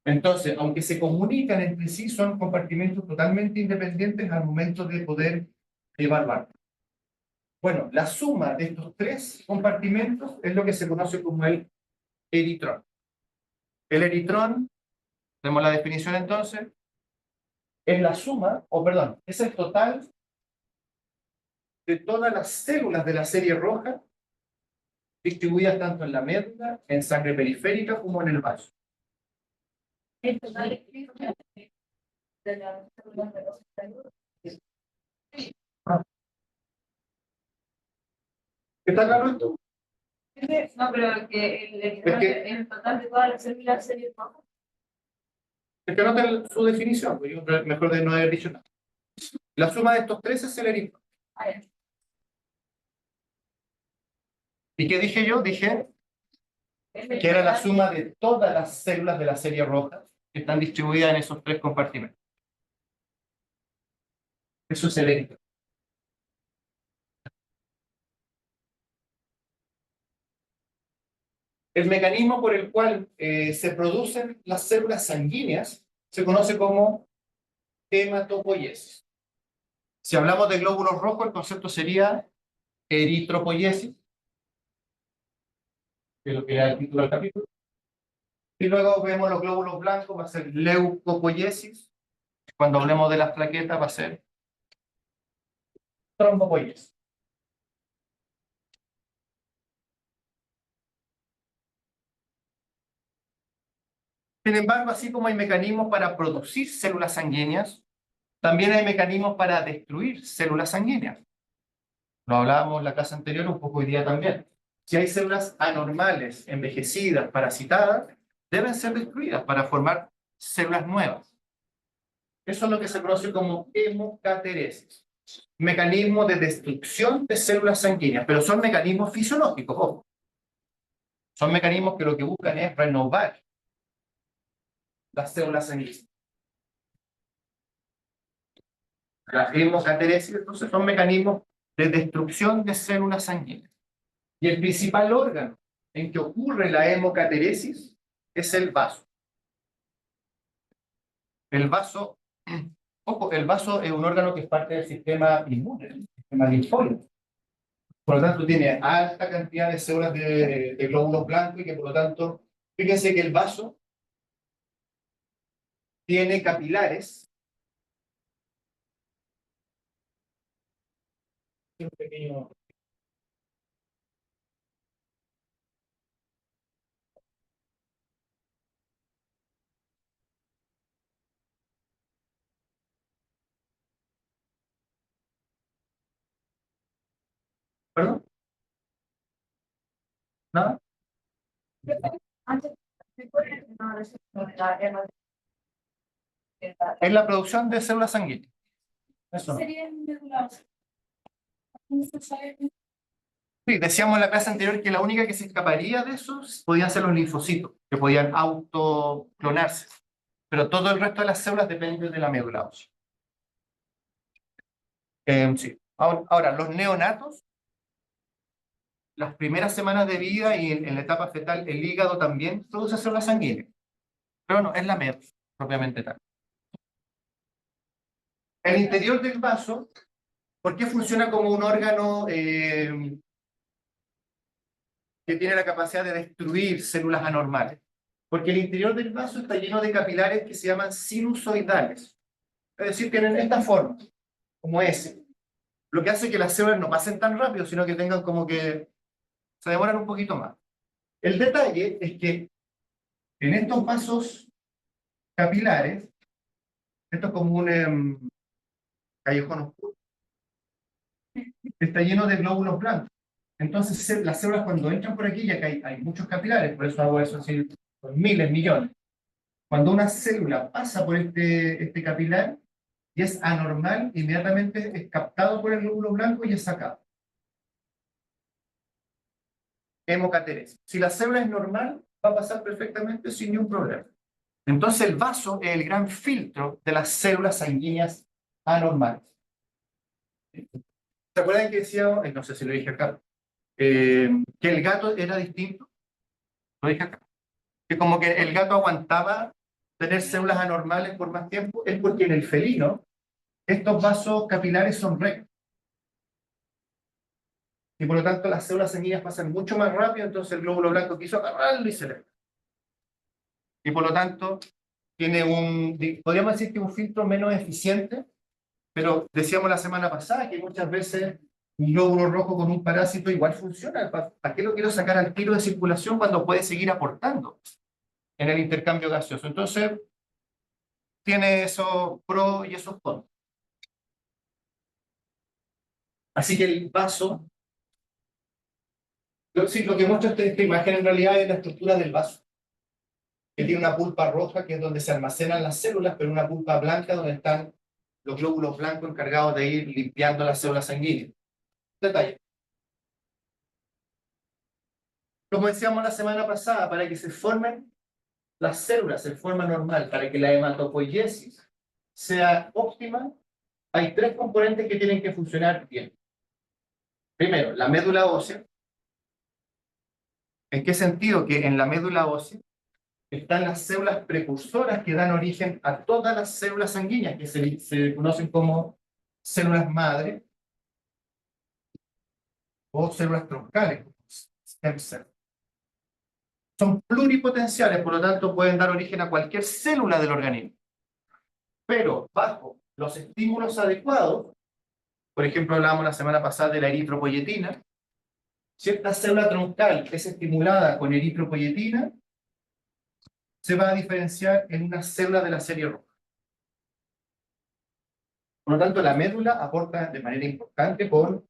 Entonces, aunque se comunican entre sí, son compartimentos totalmente independientes al momento de poder evaluar. Bueno, la suma de estos 3 compartimentos es lo que se conoce como el eritrón. El eritrón, tenemos la definición entonces, es la suma, o perdón, es el total de todas las células de la serie roja distribuidas tanto en la médula, en sangre periférica, como en el vaso. El total de las células de los estadios. ¿Está claro esto? No, pero que el total de todas las células serie roja. Es que anoten su definición, pues yo mejor de no haber dicho nada. La suma de estos 3 es el eritrón. ¿Y qué dije yo? Dije que era la suma de todas las células de la serie roja que están distribuidas en esos 3 compartimentos. Eso es el eritrón. El mecanismo por el cual se producen las células sanguíneas se conoce como hematopoiesis. Si hablamos de glóbulos rojos, el concepto sería eritropoiesis, que es lo que era el título del capítulo. Y luego vemos los glóbulos blancos, va a ser leucopoiesis. Cuando hablemos de las plaquetas, va a ser trombopoiesis. Sin embargo, así como hay mecanismos para producir células sanguíneas, también hay mecanismos para destruir células sanguíneas. Lo hablábamos en la clase anterior, un poco hoy día también. Si hay células anormales, envejecidas, parasitadas, deben ser destruidas para formar células nuevas. Eso es lo que se conoce como hemocateresis. mecanismos de destrucción de células sanguíneas, pero son mecanismos fisiológicos, ojo. Son mecanismos que lo que buscan es renovar las células sanguíneas. La hemocateresis, entonces, son mecanismos de destrucción de células sanguíneas. Y el principal órgano en que ocurre la hemocateresis es el vaso. El vaso, ojo, el vaso es un órgano que es parte del sistema inmune, del sistema linfóide. Por lo tanto, tiene alta cantidad de células de glóbulos blancos y que, por lo tanto, fíjense que el vaso tiene capilares. Un pequeño... ¿Perdón? ¿Nada? Antes, Es la producción de células sanguíneas. Eso no. serían medulares. Sí, decíamos en la clase anterior que la única que se escaparía de eso podían ser los linfocitos, que podían autoclonarse. Pero todo el resto de las células depende de la médula ósea. Sí. Ahora, los neonatos, las primeras semanas de vida y en la etapa fetal, el hígado también produce células sanguíneas. Pero no, es la médula, propiamente tal. El interior del vaso, ¿por qué funciona como un órgano que tiene la capacidad de destruir células anormales? Porque el interior del vaso está lleno de capilares que se llaman sinusoidales. Es decir, tienen esta forma, como S. Lo que hace que las células no pasen tan rápido, sino que tengan como que se demoran un poquito más. El detalle es que en estos vasos capilares, esto es como un callejón oscuro, está lleno de glóbulos blancos. Entonces las células cuando entran por aquí, ya que hay muchos capilares, por eso hago eso así, con miles, millones. Cuando una célula pasa por este capilar y es anormal, inmediatamente es captado por el glóbulo blanco y es sacado. Hemocateresis. Si la célula es normal, va a pasar perfectamente sin ningún problema. Entonces el vaso es el gran filtro de las células sanguíneas anormales. ¿Se acuerdan que decía, no sé si lo dije acá, que el gato era distinto? Lo dije acá. Que como que el gato aguantaba tener células anormales por más tiempo, es porque en el felino estos vasos capilares son rectos. Y por lo tanto las células sanguíneas pasan mucho más rápido, entonces el glóbulo blanco quiso agarrarlo y se le... Y por lo tanto tiene podríamos decir que un filtro menos eficiente, pero decíamos la semana pasada que muchas veces un glóbulo rojo con un parásito igual funciona. ¿Para qué lo quiero sacar al tiro de circulación cuando puede seguir aportando en el intercambio gaseoso? Entonces, tiene esos pros y esos contras. Así que el vaso, sí, lo que muestra esta imagen en realidad es la estructura del vaso, que tiene una pulpa roja, que es donde se almacenan las células, pero una pulpa blanca donde están los glóbulos blancos encargados de ir limpiando las células sanguíneas. Detalle. Como decíamos la semana pasada, para que se formen las células en forma normal, para que la hematopoiesis sea óptima, hay tres componentes que tienen que funcionar bien. Primero, la médula ósea. ¿En qué sentido? Que en la médula ósea están las células precursoras que dan origen a todas las células sanguíneas, que se conocen como células madre o células troncales, stem cells. Son pluripotenciales, por lo tanto pueden dar origen a cualquier célula del organismo. Pero bajo los estímulos adecuados, por ejemplo, hablábamos la semana pasada de la eritropoyetina, si esta célula troncal es estimulada con eritropoyetina, se va a diferenciar en una célula de la serie roja. Por lo tanto, la médula aporta de manera importante como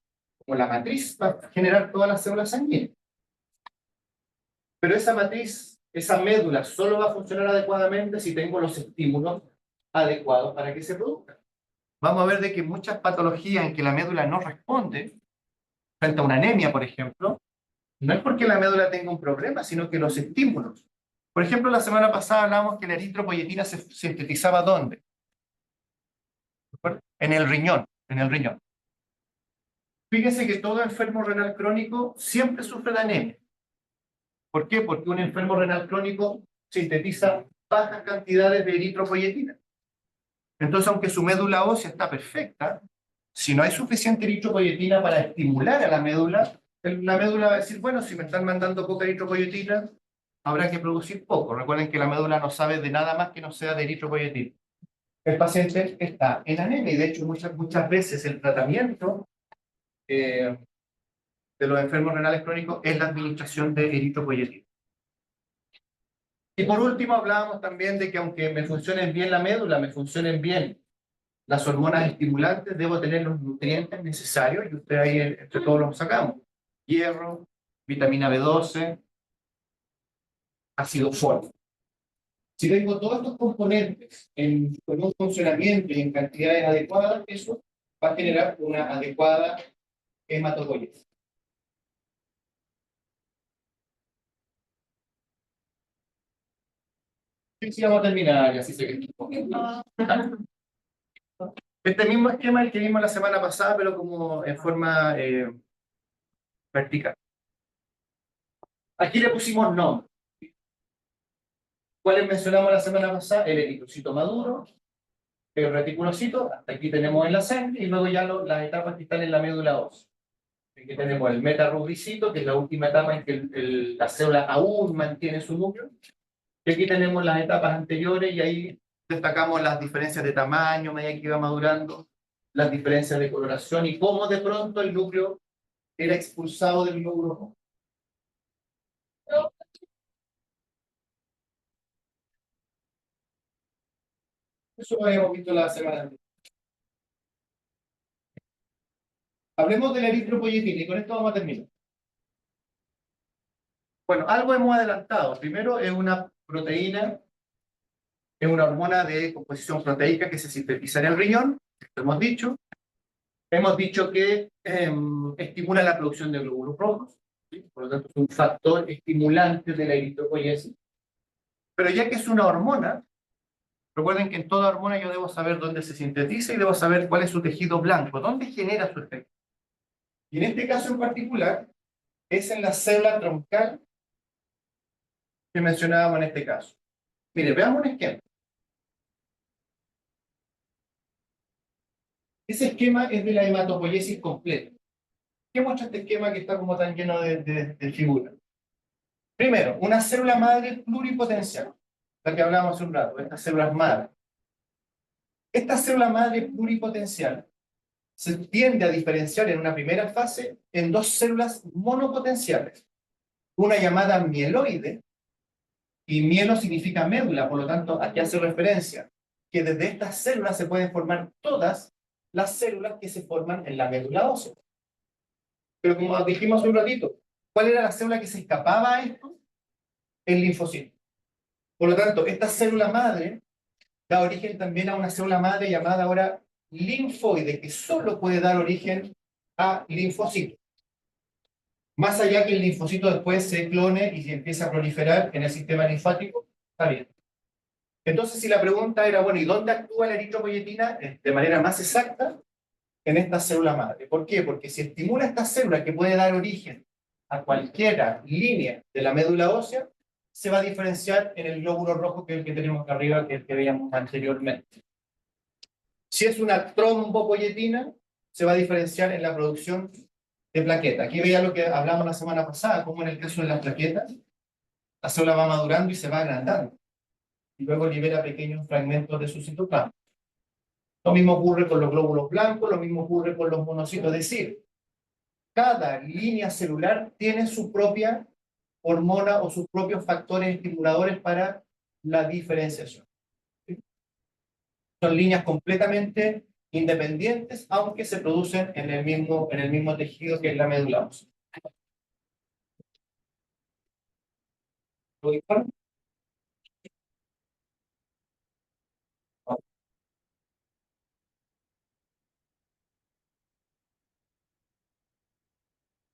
la matriz para generar todas las células sanguíneas. Pero esa matriz, esa médula, solo va a funcionar adecuadamente si tengo los estímulos adecuados para que se produzca. vamos a ver de que muchas patologías en que la médula no responde, frente a una anemia, por ejemplo, no es porque la médula tenga un problema, sino que los estímulos. Por ejemplo, la semana pasada hablamos que la eritropoyetina se sintetizaba ¿dónde? ¿De acuerdo? En el riñón, en el riñón. Fíjense que todo enfermo renal crónico siempre sufre de anemia. ¿Por qué? Porque un enfermo renal crónico sintetiza bajas cantidades de eritropoyetina. Entonces, aunque su médula ósea está perfecta, si no hay suficiente eritropoyetina para estimular a la médula va a decir, bueno, si me están mandando poca eritropoyetina, habrá que producir poco. Recuerden que la médula no sabe de nada más que no sea de eritropoyetina. El paciente está en anemia y de hecho muchas veces el tratamiento de los enfermos renales crónicos es la administración de eritropoyetina. Y por último hablábamos también de que aunque me funcionen bien la médula, me funcionen bien las hormonas estimulantes, debo tener los nutrientes necesarios y usted ahí entre todos los sacamos. Hierro, vitamina B12, ácido fólico. Si tengo todos estos componentes con un funcionamiento y en cantidades adecuadas, eso va a generar una adecuada hematopoiesis. Sí, sí, vamos a terminar y así se queda. Este mismo esquema es el que vimos la semana pasada, pero como en forma vertical. Aquí le pusimos nombre. ¿Cuáles mencionamos la semana pasada? El eritrocito maduro, el reticulocito, hasta aquí tenemos en la sangre, y luego ya las etapas que están en la médula ósea. Aquí tenemos el metarubricito, que es la última etapa en que la célula aún mantiene su núcleo. Y aquí tenemos las etapas anteriores, y ahí destacamos las diferencias de tamaño, a medida que iba madurando, las diferencias de coloración, y cómo de pronto el núcleo era expulsado del glóbulo rojo. Eso lo habíamos visto la semana anterior. Hablemos de la eritropoyetina, y con esto vamos a terminar. Bueno, algo hemos adelantado. Primero, es una proteína, es una hormona de composición proteica que se sintetiza en el riñón, lo hemos dicho. Hemos dicho que estimula la producción de glóbulos rojos, ¿sí? Por lo tanto es un factor estimulante de la eritropoyesis. Pero ya que es una hormona, recuerden que en toda hormona yo debo saber dónde se sintetiza y debo saber cuál es su tejido blanco, dónde genera su efecto. Y en este caso en particular, es en la célula troncal que mencionábamos en este caso. Mire, veamos un esquema. Ese esquema es de la hematopoiesis completa. ¿Qué muestra este esquema que está como tan lleno de figuras? Primero, una célula madre pluripotencial, la que hablábamos hace un rato, estas células madre. Esta célula madre pluripotencial se tiende a diferenciar en una primera fase en dos células monopotenciales. Una llamada mieloide, y mielo significa médula, por lo tanto, aquí hace referencia que desde estas células se pueden formar todas las células que se forman en la médula ósea. Pero como dijimos hace un ratito, ¿cuál era la célula que se escapaba a esto? El linfocito. Por lo tanto, esta célula madre da origen también a una célula madre llamada ahora linfoide, que solo puede dar origen a linfocitos. Más allá que el linfocito después se clone y se empiece a proliferar en el sistema linfático, está bien. Entonces, si la pregunta era, bueno, ¿y dónde actúa la eritropoyetina? De manera más exacta, en esta célula madre. ¿Por qué? Porque si estimula esta célula que puede dar origen a cualquiera línea de la médula ósea, se va a diferenciar en el glóbulo rojo, que es el que tenemos acá arriba, que es el que veíamos anteriormente. Si es una trombopoyetina, se va a diferenciar en la producción de plaquetas. Aquí veía lo que hablamos la semana pasada, como en el caso de las plaquetas, la célula va madurando y se va agrandando, y luego libera pequeños fragmentos de su citoplasma. Lo mismo ocurre con los glóbulos blancos, lo mismo ocurre con los monocitos. Es decir, cada línea celular tiene su propia hormona o sus propios factores estimuladores para la diferenciación. ¿Sí? Son líneas completamente independientes, aunque se producen en el mismo tejido que es la médula ósea. ¿Lo disparo?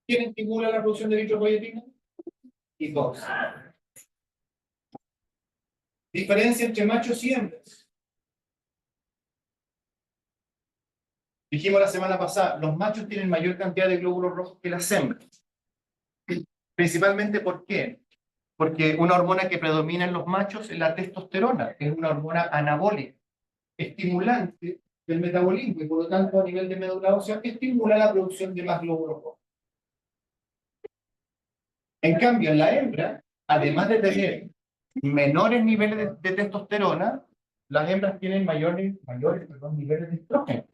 ¿Quién estimula la producción de eritropoyetina? Y dos. Diferencia entre machos y hembras. Dijimos la semana pasada, los machos tienen mayor cantidad de glóbulos rojos que las hembras. Principalmente, ¿por qué? Porque una hormona que predomina en los machos es la testosterona, que es una hormona anabólica, estimulante del metabolismo, y por lo tanto a nivel de médula ósea estimula la producción de más glóbulos rojos. En cambio, en la hembra, además de tener menores niveles de testosterona, las hembras tienen mayores niveles de estrógeno.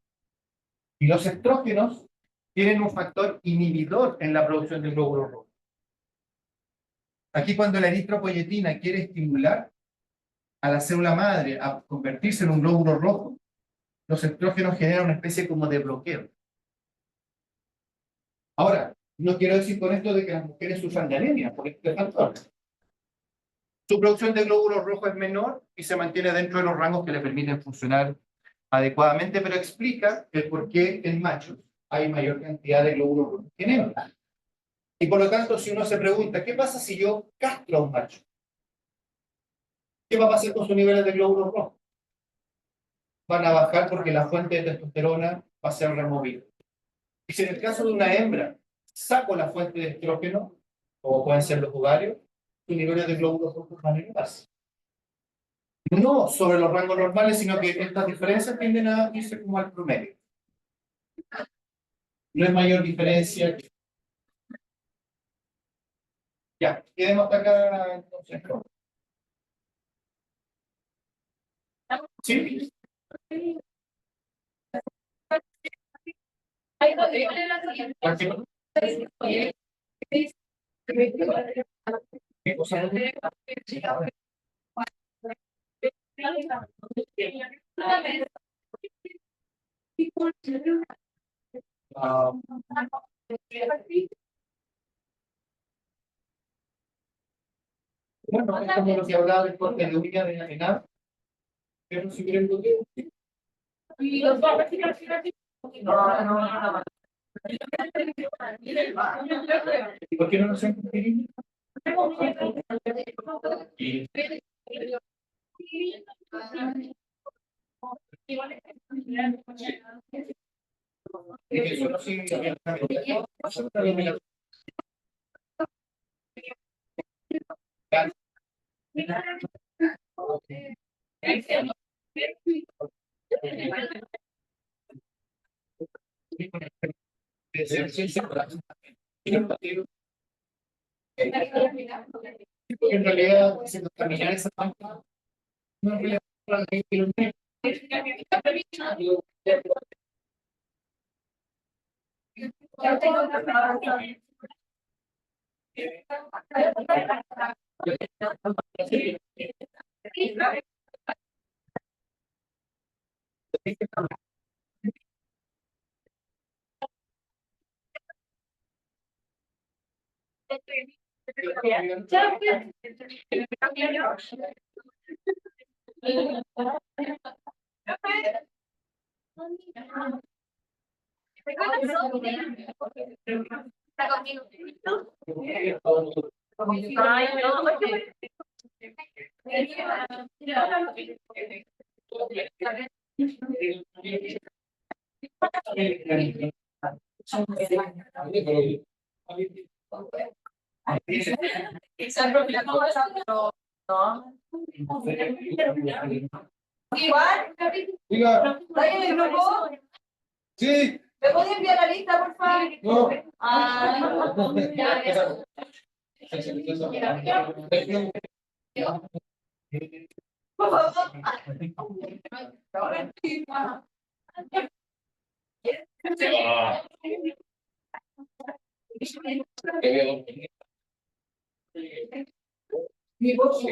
Y los estrógenos tienen un factor inhibidor en la producción de glóbulos rojos. Aquí, cuando la eritropoyetina quiere estimular a la célula madre a convertirse en un glóbulo rojo, los estrógenos generan una especie como de bloqueo. Ahora, no quiero decir con esto de que las mujeres sufran de anemia por este factor. Su producción de glóbulos rojos es menor y se mantiene dentro de los rangos que le permiten funcionar adecuadamente, pero explica el por qué en machos hay mayor cantidad de glóbulos rojos que en hembras. Y por lo tanto, si uno se pregunta, ¿qué pasa si yo castro a un macho? ¿Qué va a pasar con sus niveles de glóbulos rojos? Van a bajar porque la fuente de testosterona va a ser removida. Y si en el caso de una hembra saco la fuente de estrógeno, como pueden ser los ovarios, sus niveles de glóbulos rojos van a elevarse. No sobre los rangos normales, sino que estas diferencias tienden a irse como al promedio. No es mayor diferencia. Ya, quedemos hasta acá entonces. ¿Sí? Tranquilo. ¿Qué cosa? Ah, bueno, es como lo que hablaba del corte de uña de enajenar, pero si quieren lo que... ¿Y por qué no lo hacen con pirina? Y eso no significa en realidad, si contaminar esa planta, no es relevante para la gente que lo tiene. Igual, Diga, ¿estás en el grupo? sí, ¿Me puede enviar la lista, por favor? no. Por favor. Mi voz.